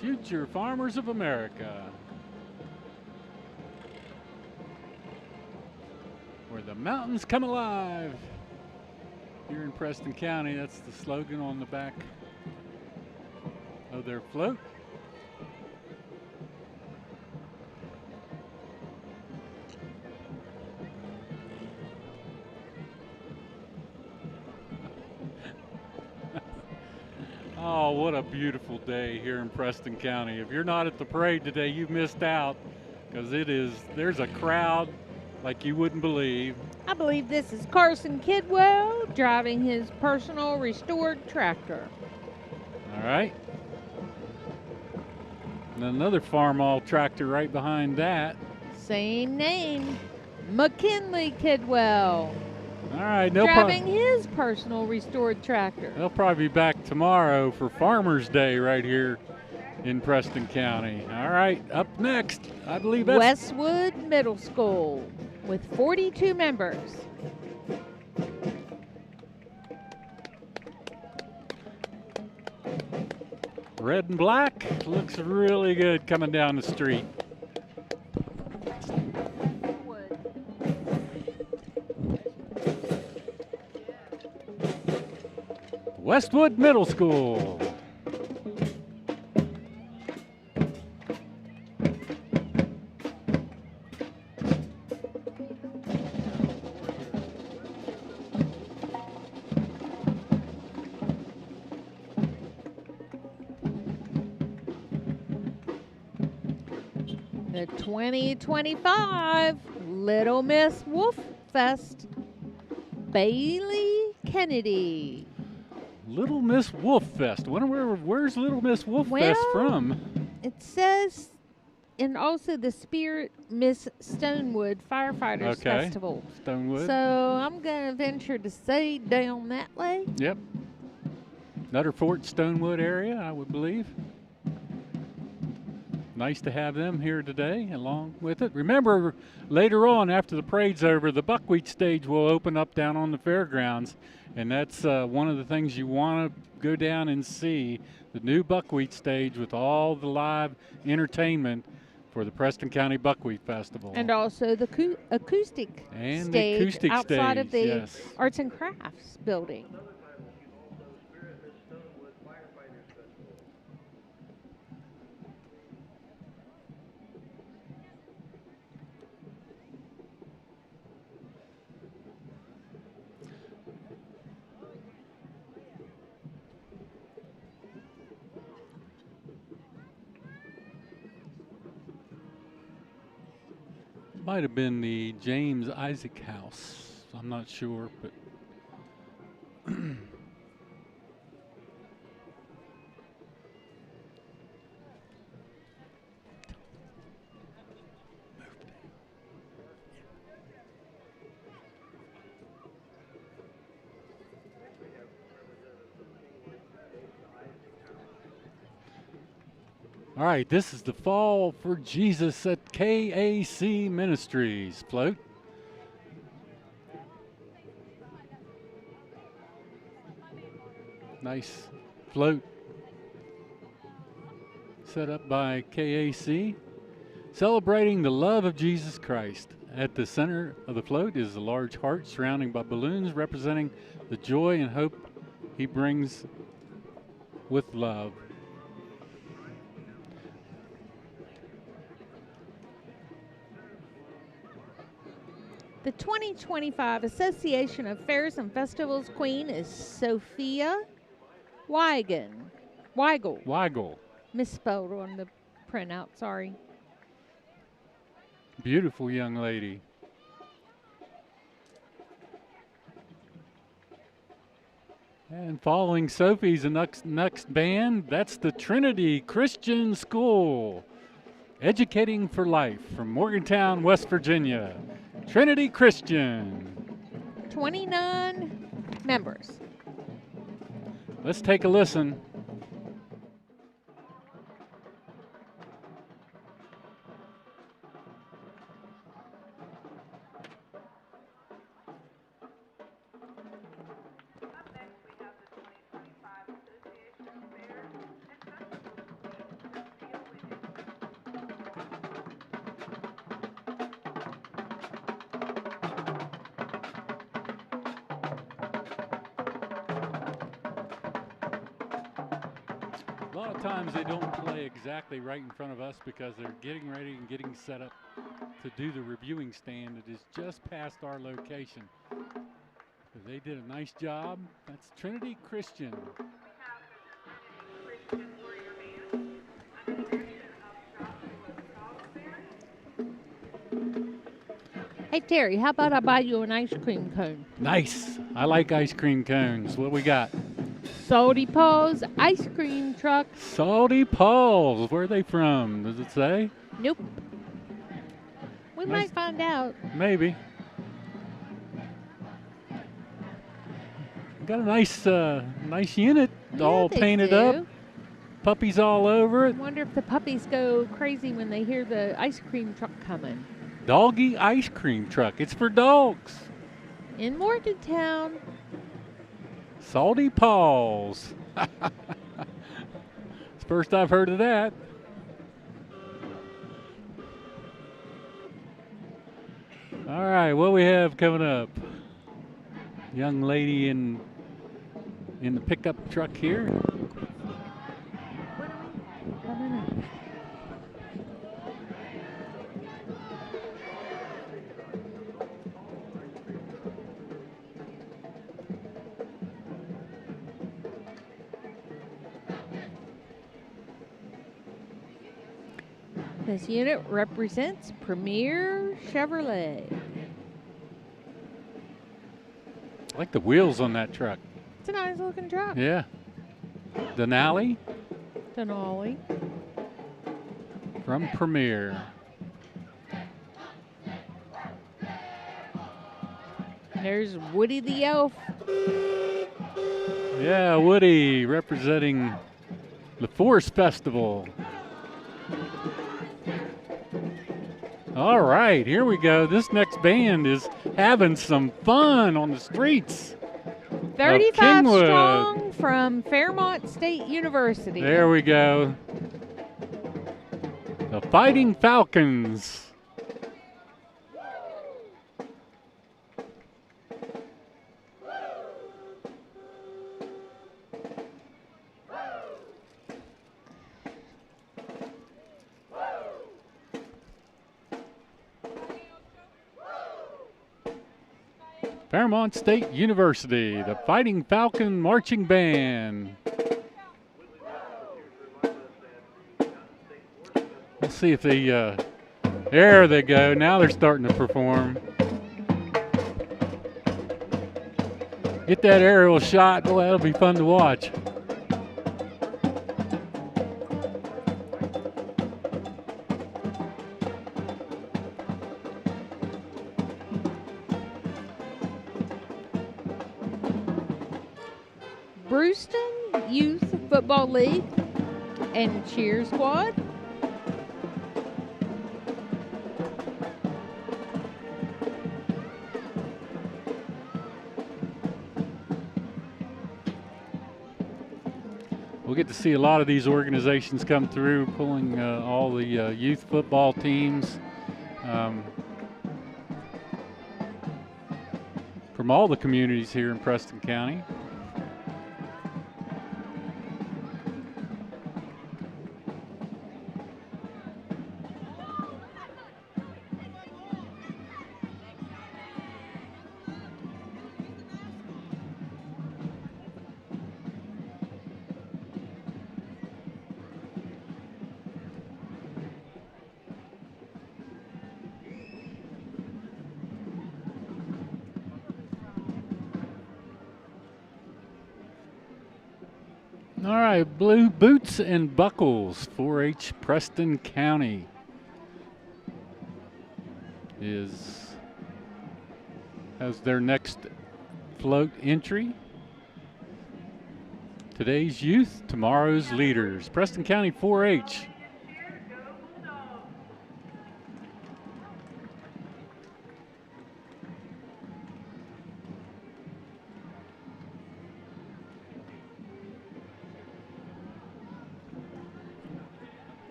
Future Farmers of America. Where the mountains come alive. Here in Preston County, that's the slogan on the back of their float. Oh, what a beautiful day here in Preston County. If you're not at the parade today, you've missed out, because there's a crowd like you wouldn't believe. I believe this is Carson Kidwell driving his personal restored tractor. All right. And another Farmall tractor right behind that. Same name, McKinley Kidwell. All right. Driving his personal restored tractor. They'll probably be back tomorrow for Farmers Day right here in Preston County. All right. Up next, I believe that's Westwood Middle School with 42 members. red and black. Looks really good coming down the street. Westwood Middle School. The 2025 Little Miss Wolf Fest, Bailey Kennedy. Little Miss Wolf Fest. Where's Little Miss Wolf Fest from? It says, and also the Spirit Miss Stonewood Firefighters Festival. Stonewood. So I'm going to venture to say down that way. Yep. Nutter Fort, Stonewood area, I would believe. Nice to have them here today along with it. Remember, later on after the parade's over, the buckwheat stage will open up down on the fairgrounds. And that's one of the things you want to go down and see, the new buckwheat stage with all the live entertainment for the Preston County Buckwheat Festival. And also the acoustic stage outside of the Arts and Crafts building. Might have been the James Isaac House. I'm not sure, but All right, this is the Fall for Jesus at KAC Ministries float. Nice float set up by KAC, celebrating the love of Jesus Christ. At the center of the float is a large heart surrounding by balloons representing the joy and hope he brings with love. The 2025 Association of Fairs and Festivals Queen is Sophia Weigel. Misspelled on the printout, sorry. Beautiful young lady. And following Sophie's next band, that's the Trinity Christian School, Educating for Life from Morgantown, West Virginia. Trinity Christian. 29 members. Let's take a listen. A lot of times they don't play exactly right in front of us because they're getting ready and getting set up to do the reviewing stand that is just past our location. But they did a nice job. That's Trinity Christian. Hey, Terry, how about I buy you an ice cream cone? Nice. I like ice cream cones. What we got? Salty Paws Ice Cream Truck. Salty Paws. Where are they from? Does it say? Nope. We might find out. Maybe. Got a nice unit, all painted up. Puppies all over it. I wonder if the puppies go crazy when they hear the ice cream truck coming. Doggy ice cream truck. It's for dogs. In Morgantown. Salty Paws. It's the first I've heard of that. All right, what we have coming up? Young lady in the pickup truck here. I don't know. This unit represents Premier Chevrolet. I like the wheels on that truck. It's a nice looking truck. Yeah. Denali Denali. from Premier. There's Woody the Elf. Yeah, Woody representing the Forest Festival. All right, here we go. This next band is having some fun on the streets. 35 Kingwood. strong from Fairmont State University. There we go. The Fighting Falcons. Fairmont State University, the Fighting Falcon Marching Band. Let's see if they, there they go. Now they're starting to perform. Get that aerial shot. Boy, that'll be fun to watch. Brewston Youth Football League and Cheer Squad. get to see a lot of these organizations come through, pulling all the youth football teams from all the communities here in Preston County. All right, Blue Boots and Buckles, 4-H Preston County has their next float entry. Today's youth, tomorrow's leaders. Preston County 4-H.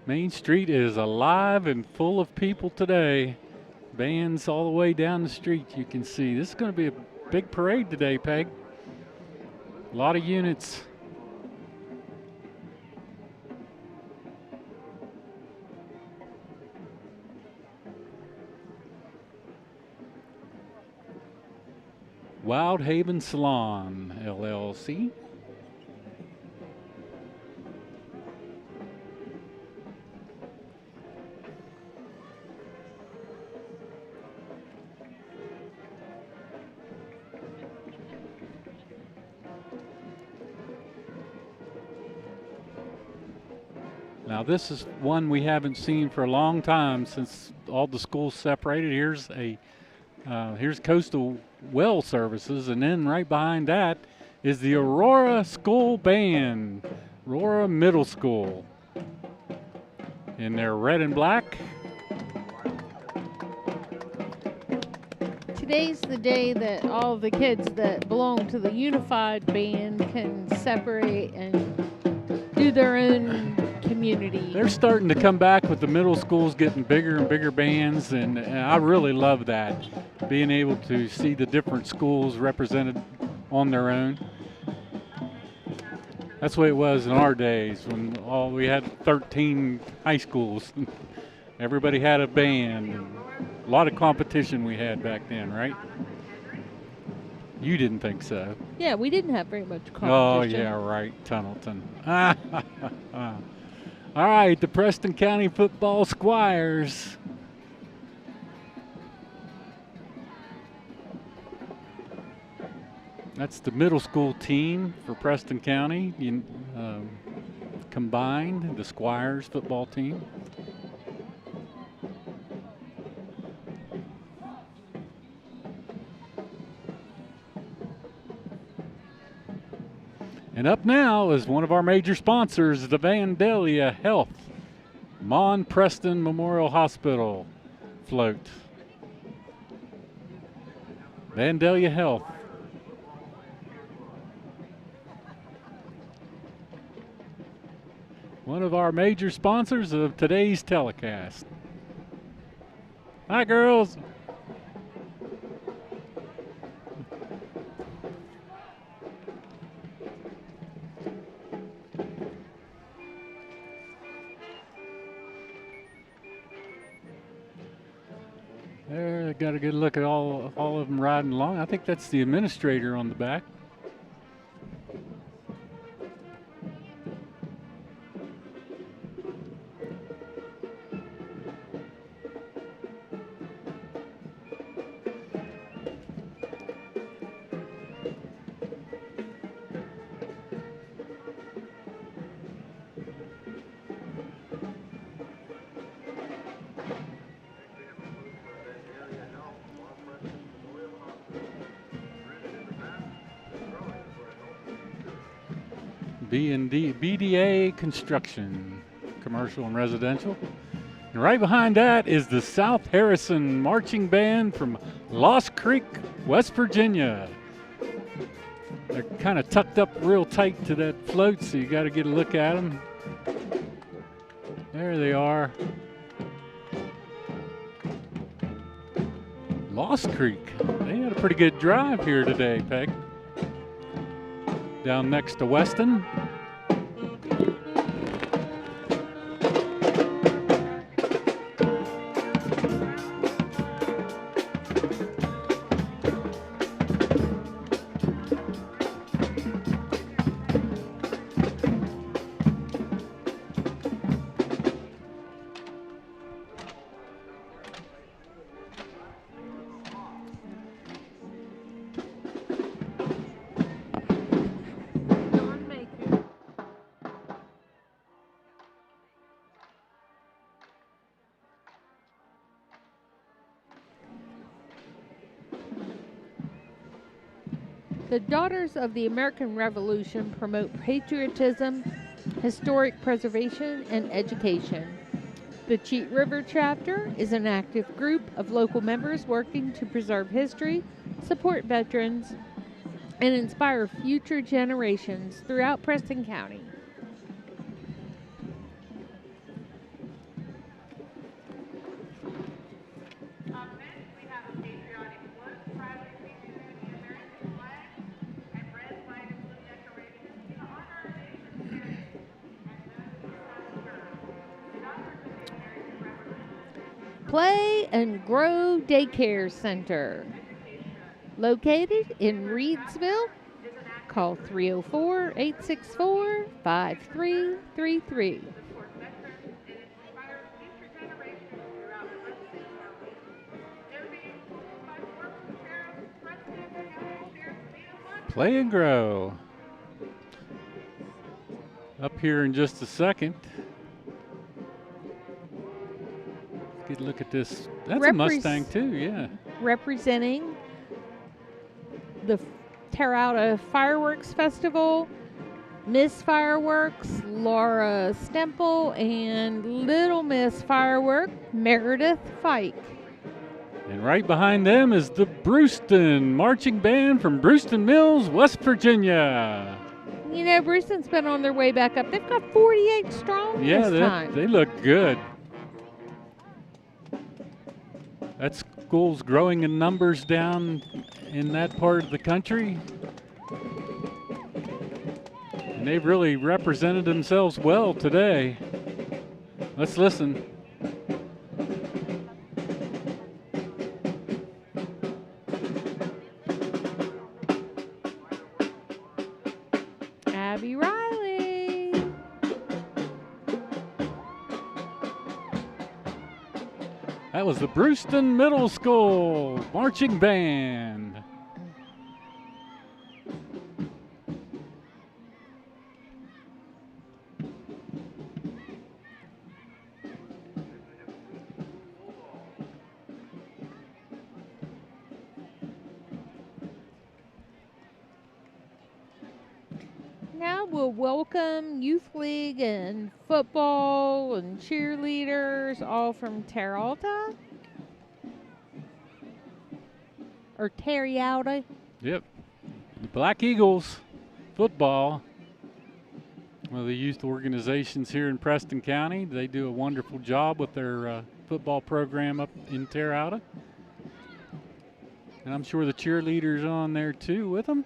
Main Street is alive and full of people today. Bands all the way down the street, you can see. This is going to be a big parade today, Peg. A lot of units. Wild Haven Salon, LLC. Now this is one we haven't seen for a long time since all the schools separated. Here's Coastal Well Services, and then right behind that is the Aurora School Band, Aurora Middle School, in their red and black. Today's the day that all the kids that belong to the unified band can separate and do their own community. They're starting to come back with the middle schools getting bigger and bigger bands, and I really love that, being able to see the different schools represented on their own. That's the way it was in our days when we had 13 high schools. Everybody had a band, and a lot of competition we had back then, right? You didn't think so? Yeah, we didn't have very much competition. Oh, yeah, right, Tunnelton. All right, the Preston County Football Squires. That's the middle school team for Preston County, combined, the Squires football team. And up now is one of our major sponsors, the Vandalia Health Mon Preston Memorial Hospital float. Vandalia Health. One of our major sponsors of today's telecast. Hi, girls. There, got a good look at all of them riding along. I think that's the administrator on the back. BDA Construction, commercial and residential. And right behind that is the South Harrison Marching Band from Lost Creek, West Virginia. They're kind of tucked up real tight to that float, so you got to get a look at them. There they are. Lost Creek. They had a pretty good drive here today, Peg. Down next to Weston. The Daughters of the American Revolution promote patriotism, historic preservation, and education. The Cheat River chapter is an active group of local members working to preserve history, support veterans, and inspire future generations throughout Preston County. Play and Grow Daycare Center. Located in Reedsville, call 304-864-5333. Play and Grow. Up here in just a second. Get a look at this. That's a Mustang too, yeah. Representing the Terrauda Fireworks Festival, Miss Fireworks, Laura Stemple, and Little Miss Firework, Meredith Fike. And right behind them is the Brewston Marching Band from Brewston Mills, West Virginia. You know, Brewston's been on their way back up. They've got 48 strong this time. They look good. That school's growing in numbers down in that part of the country. And they've really represented themselves well today. Let's listen. Abby Riley. That was the Brewston Middle School Marching Band. Now we'll welcome Youth League and football and cheerleaders, all from Terrauda. Or Terrauda. Yep. The Black Eagles football. One of the youth organizations here in Preston County. They do a wonderful job with their football program up in Terrauda. And I'm sure the cheerleaders are on there too with them.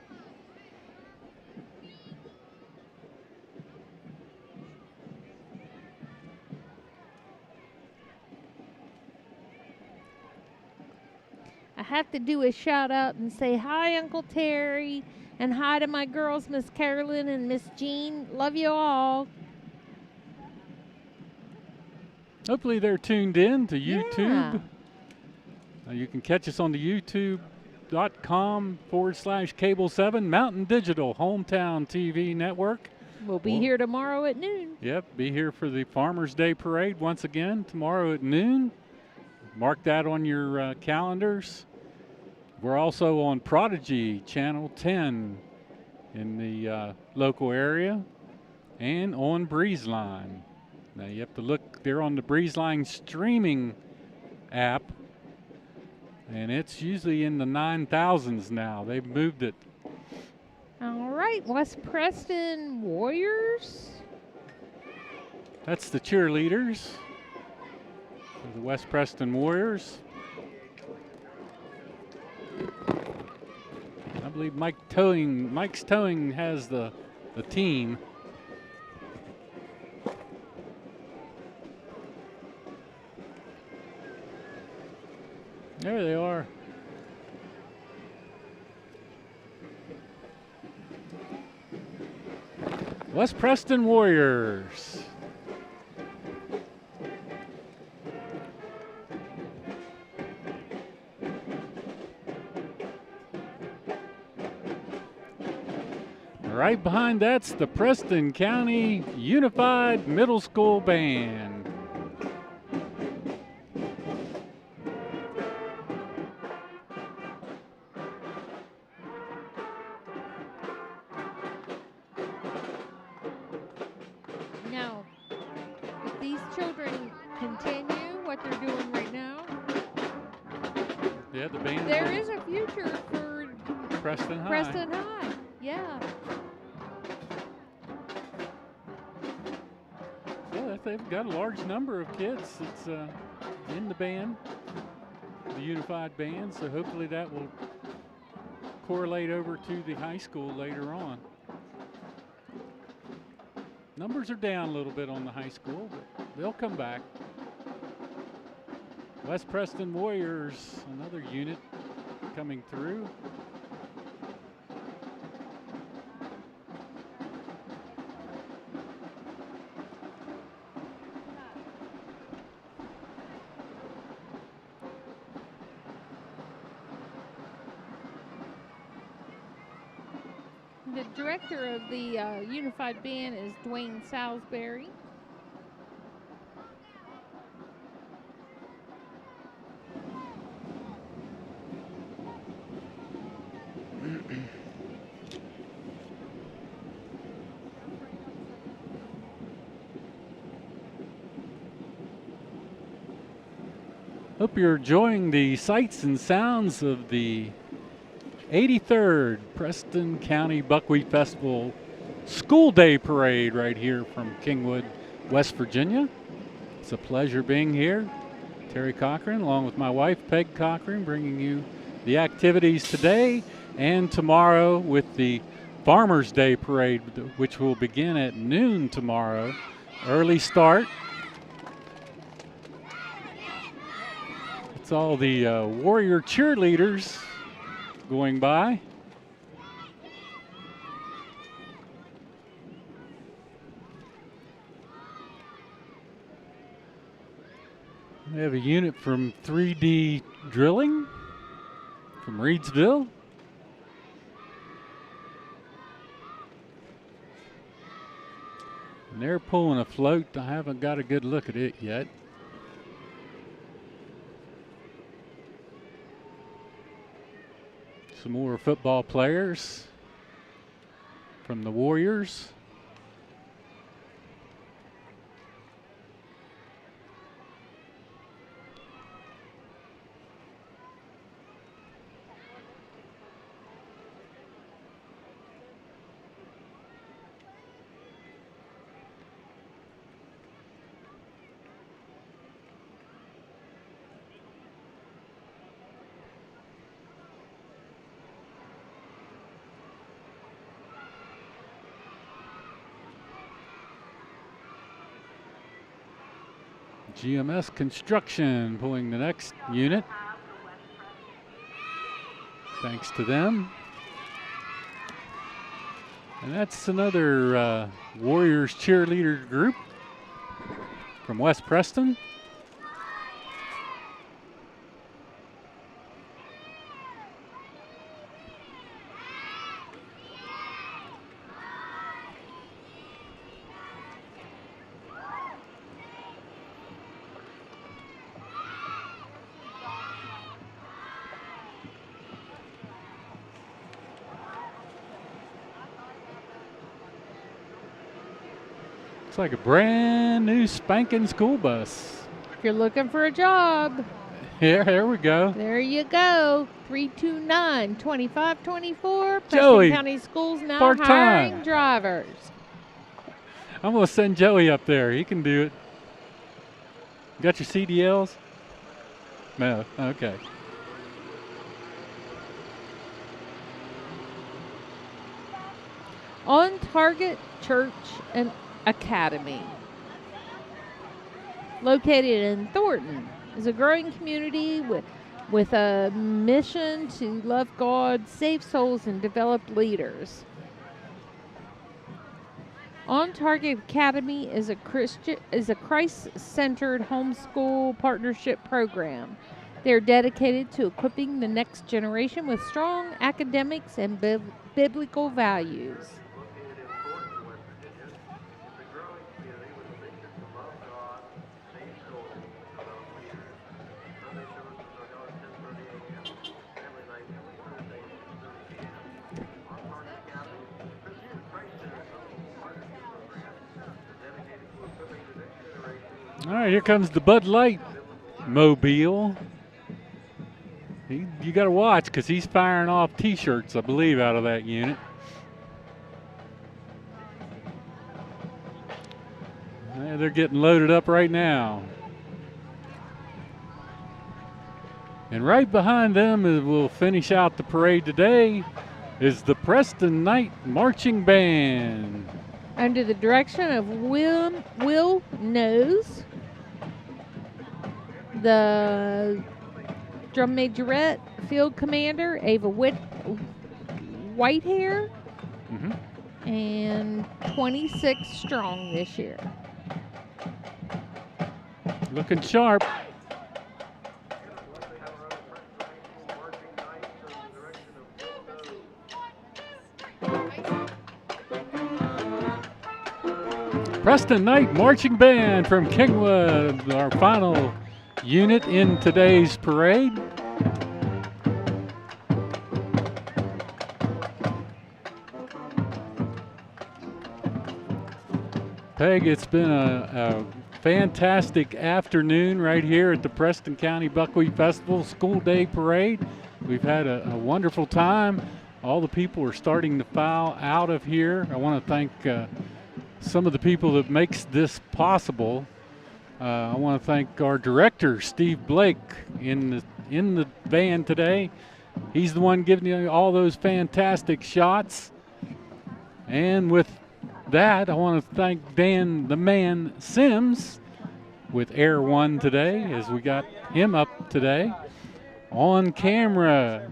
I have to do a shout out and say hi, Uncle Terry, and hi to my girls, Miss Carolyn and Miss Jean. Love you all. Hopefully they're tuned in to YouTube. Yeah. You can catch us on the youtube.com/Cable 7 Mountain Digital Hometown TV Network. We'll be here tomorrow at noon. Yep, be here for the Farmers Day Parade once again tomorrow at noon. Mark that on your calendars. We're also on Prodigy Channel 10 in the local area. and on Breeze Line. Now you have to look there on the Breeze Line streaming app, and it's usually in the 9,000s now. They've moved it. All right, West Preston Warriors. That's the cheerleaders for the West Preston Warriors. I believe Mike's Towing has the team. There they are. West Preston Warriors. Right behind that's the Preston County Unified Middle School Band. Now, if these children continue what they're doing right now, Yeah, the band. there is a future for Preston High. Preston High. Yeah. Yeah, they've got a large number of kids that's in the band, the Unified Band, so hopefully that will correlate over to the high school later on. Numbers are down a little bit on the high school, but they'll come back. West Preston Warriors, another unit coming through. The director of the Unified Band is Dwayne Salisbury. Hope you're enjoying the sights and sounds of the 83rd Preston County Buckwheat Festival School Day Parade right here from Kingwood, West Virginia. It's a pleasure being here. Terry Cochran, along with my wife, Peggy Cochran, bringing you the activities today and tomorrow with the Farmers Day Parade, which will begin at noon tomorrow. Early start. It's all the Warrior cheerleaders going by. We have a unit from 3D Drilling from Reedsville. And they're pulling a float. I haven't got a good look at it yet. Some more football players from the Warriors. GMS Construction pulling the next unit. Thanks to them. And that's another Warriors cheerleader group from West Preston. Looks like a brand new spanking school bus. If you're looking for a job, Here we go. there you go. 329-2524. Joey, Preston County Schools now part-time. hiring drivers. I'm going to send Joey up there. He can do it. Got your CDLs? No. Okay. On Target Church and Academy, located in Thornton, is a growing community with a mission to love God, save souls, and develop leaders. On Target Academy is a Christ-centered homeschool partnership program. They are dedicated to equipping the next generation with strong academics and biblical values. All right, here comes the Bud Light mobile. You got to watch because he's firing off T-shirts, I believe, out of that unit. They're getting loaded up right now. And right behind them, as we'll finish out the parade today, is the Preston Night Marching Band. Under the direction of Will Nose, the drum majorette, field commander Ava Whitehair, and 26 strong this year. Looking sharp. Preston Night Marching Band from Kingwood, our final unit in today's parade. Peg, it's been a fantastic afternoon right here at the Preston County Buckwheat Festival School Day Parade. We've had a wonderful time. All the people are starting to file out of here. I want to thank some of the people that makes this possible. I want to thank our director, Steve Blake, in the van today. He's the one giving you all those fantastic shots. And with that, I want to thank Dan the Man Sims with Air One today, as we got him up today. On camera,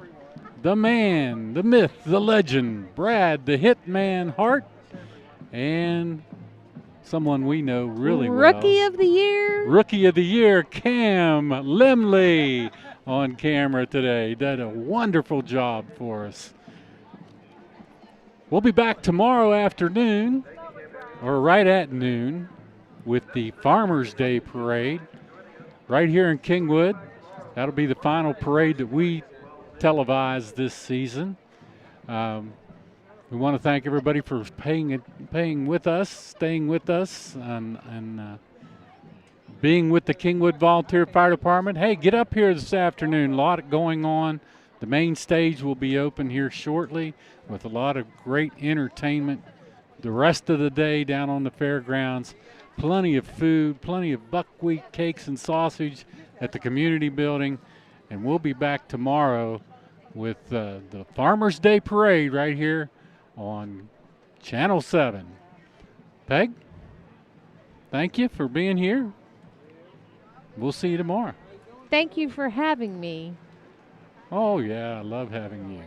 the man, the myth, the legend, Brad the Hitman Hart, and someone we know really well. Rookie of the Year. Rookie of the Year, Cam Lemley, on camera today. Did a wonderful job for us. We'll be back tomorrow afternoon, or right at noon, with the Farmers Day Parade right here in Kingwood. That'll be the final parade that we televise this season. We want to thank everybody for paying with us, staying with us, and being with the Kingwood Volunteer Fire Department. Hey, get up here this afternoon. A lot going on. The main stage will be open here shortly with a lot of great entertainment. The rest of the day down on the fairgrounds, plenty of food, plenty of buckwheat cakes and sausage at the community building. And we'll be back tomorrow with the Farmers Day Parade right here on Channel 7. Peg, thank you for being here. We'll see you tomorrow. Thank you for having me. Oh, yeah, I love having you.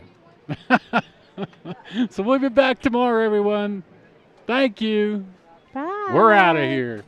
So we'll be back tomorrow, everyone. Thank you. Bye. We're out of here.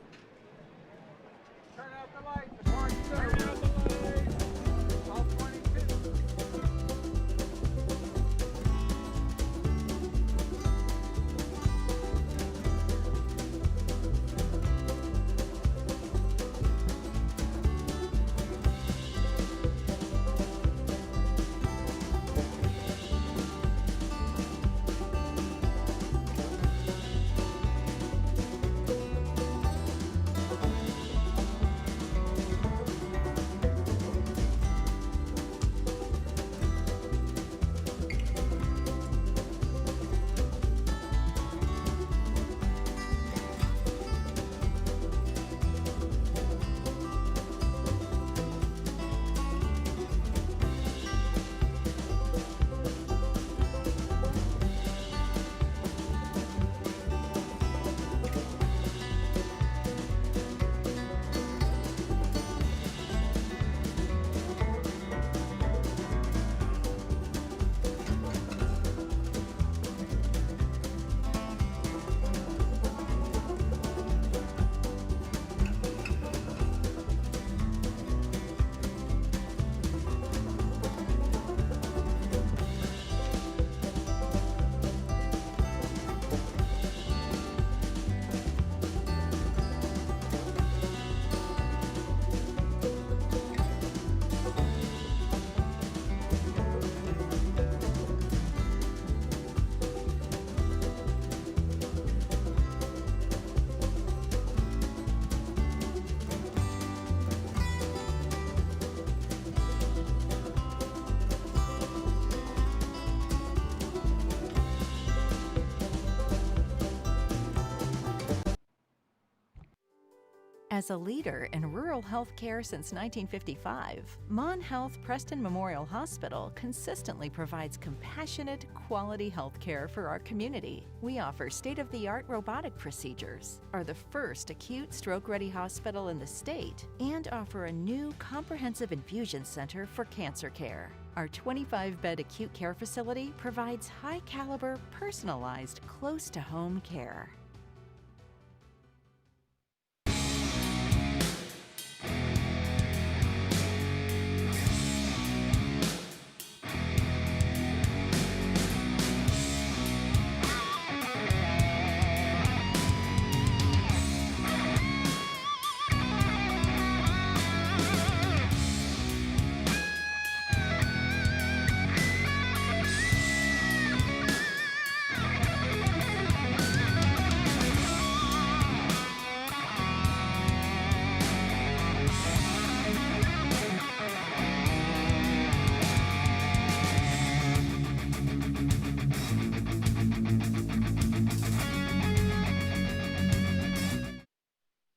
As a leader in rural health care since 1955, Mon Health Preston Memorial Hospital consistently provides compassionate, quality health care for our community. We offer state-of-the-art robotic procedures, are the first acute stroke-ready hospital in the state, and offer a new comprehensive infusion center for cancer care. Our 25-bed acute care facility provides high-caliber, personalized, close-to-home care.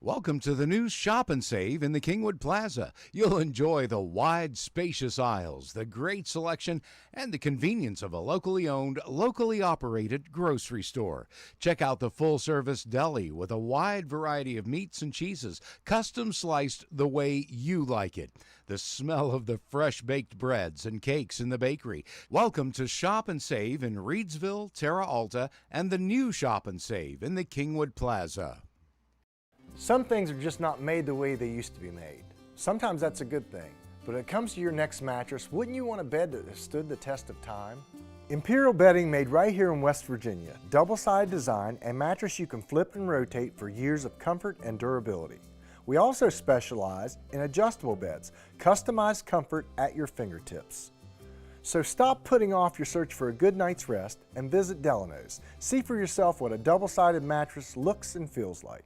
Welcome to the new Shop and Save in the Kingwood Plaza. You'll enjoy the wide, spacious aisles, the great selection, and the convenience of a locally owned, locally operated grocery store. Check out the full-service deli with a wide variety of meats and cheeses, custom sliced the way you like it. The smell of the fresh-baked breads and cakes in the bakery. Welcome to Shop and Save in Reedsville, Terra Alta, and the new Shop and Save in the Kingwood Plaza. Some things are just not made the way they used to be made. Sometimes that's a good thing. But when it comes to your next mattress, wouldn't you want a bed that has stood the test of time? Imperial bedding made right here in West Virginia. Double-sided design and mattress you can flip and rotate for years of comfort and durability. We also specialize in adjustable beds, customized comfort at your fingertips. So stop putting off your search for a good night's rest and visit Delano's. See for yourself what a double-sided mattress looks and feels like.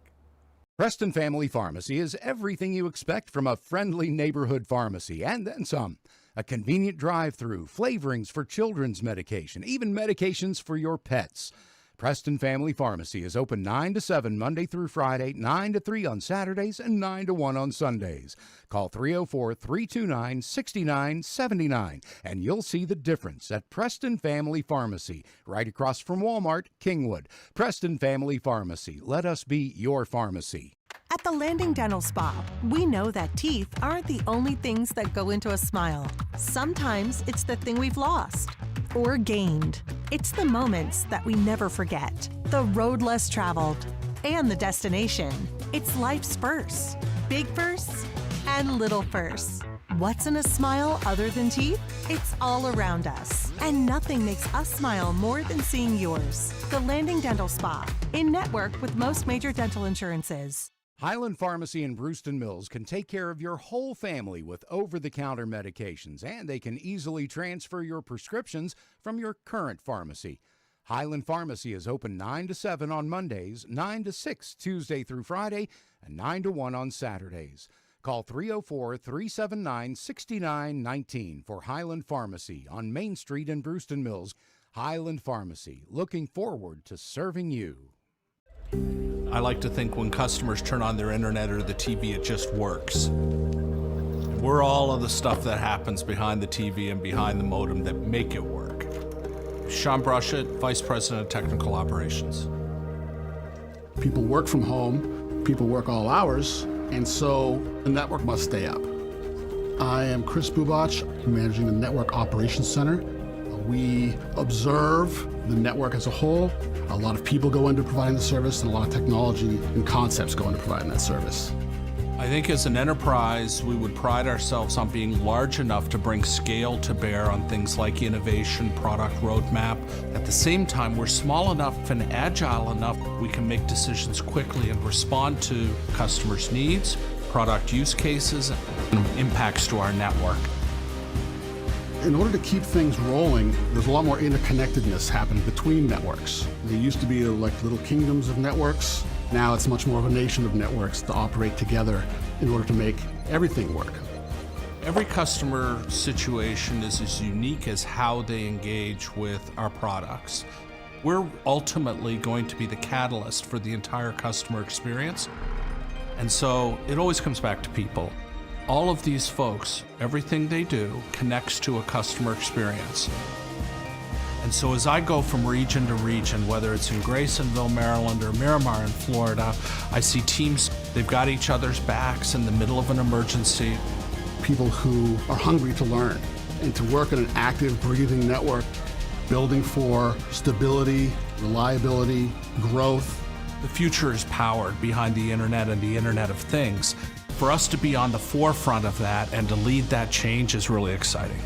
Preston Family Pharmacy is everything you expect from a friendly neighborhood pharmacy, and then some. A convenient drive-through, flavorings for children's medication, even medications for your pets. Preston Family Pharmacy is open 9 to 7 Monday through Friday, 9 to 3 on Saturdays, and 9 to 1 on Sundays. Call 304-329-6979, and you'll see the difference at Preston Family Pharmacy, right across from Walmart, Kingwood. Preston Family Pharmacy. Let us be your pharmacy. At the Landing Dental Spa, we know that teeth aren't the only things that go into a smile. Sometimes it's the thing we've lost or gained. It's the moments that we never forget, the road less traveled, and the destination. It's life's firsts, big firsts and little firsts. What's in a smile other than teeth? It's all around us. And nothing makes us smile more than seeing yours. The Landing Dental Spa, in network with most major dental insurances. Highland Pharmacy in Brewston Mills can take care of your whole family with over-the-counter medications, and they can easily transfer your prescriptions from your current pharmacy. Highland Pharmacy is open 9 to 7 on Mondays, 9 to 6 Tuesday through Friday, and 9 to 1 on Saturdays. Call 304-379-6919 for Highland Pharmacy on Main Street in Brewston Mills. Highland Pharmacy, looking forward to serving you. I like to think when customers turn on their internet or the TV, it just works. We're all of the stuff that happens behind the TV and behind the modem that make it work. Sean Brushett, Vice President of Technical Operations. People work from home, people work all hours, and so the network must stay up. I am Chris Bubach, managing the Network Operations Center. We observe the network as a whole. A lot of people go into providing the service, and a lot of technology and concepts go into providing that service. I think as an enterprise, we would pride ourselves on being large enough to bring scale to bear on things like innovation, product roadmap. At the same time, we're small enough and agile enough we can make decisions quickly and respond to customers' needs, product use cases, and impacts to our network. In order to keep things rolling, there's a lot more interconnectedness happening between networks. There used to be like little kingdoms of networks. Now it's much more of a nation of networks to operate together in order to make everything work. Every customer situation is as unique as how they engage with our products. We're ultimately going to be the catalyst for the entire customer experience. And so it always comes back to people. All of these folks, everything they do connects to a customer experience. And so as I go from region to region, whether it's in Graysonville, Maryland, or Miramar in Florida, I see teams, they've got each other's backs in the middle of an emergency. People who are hungry to learn and to work in an active, breathing network, building for stability, reliability, growth. The future is powered behind the internet and the Internet of Things. For us to be on the forefront of that and to lead that change is really exciting.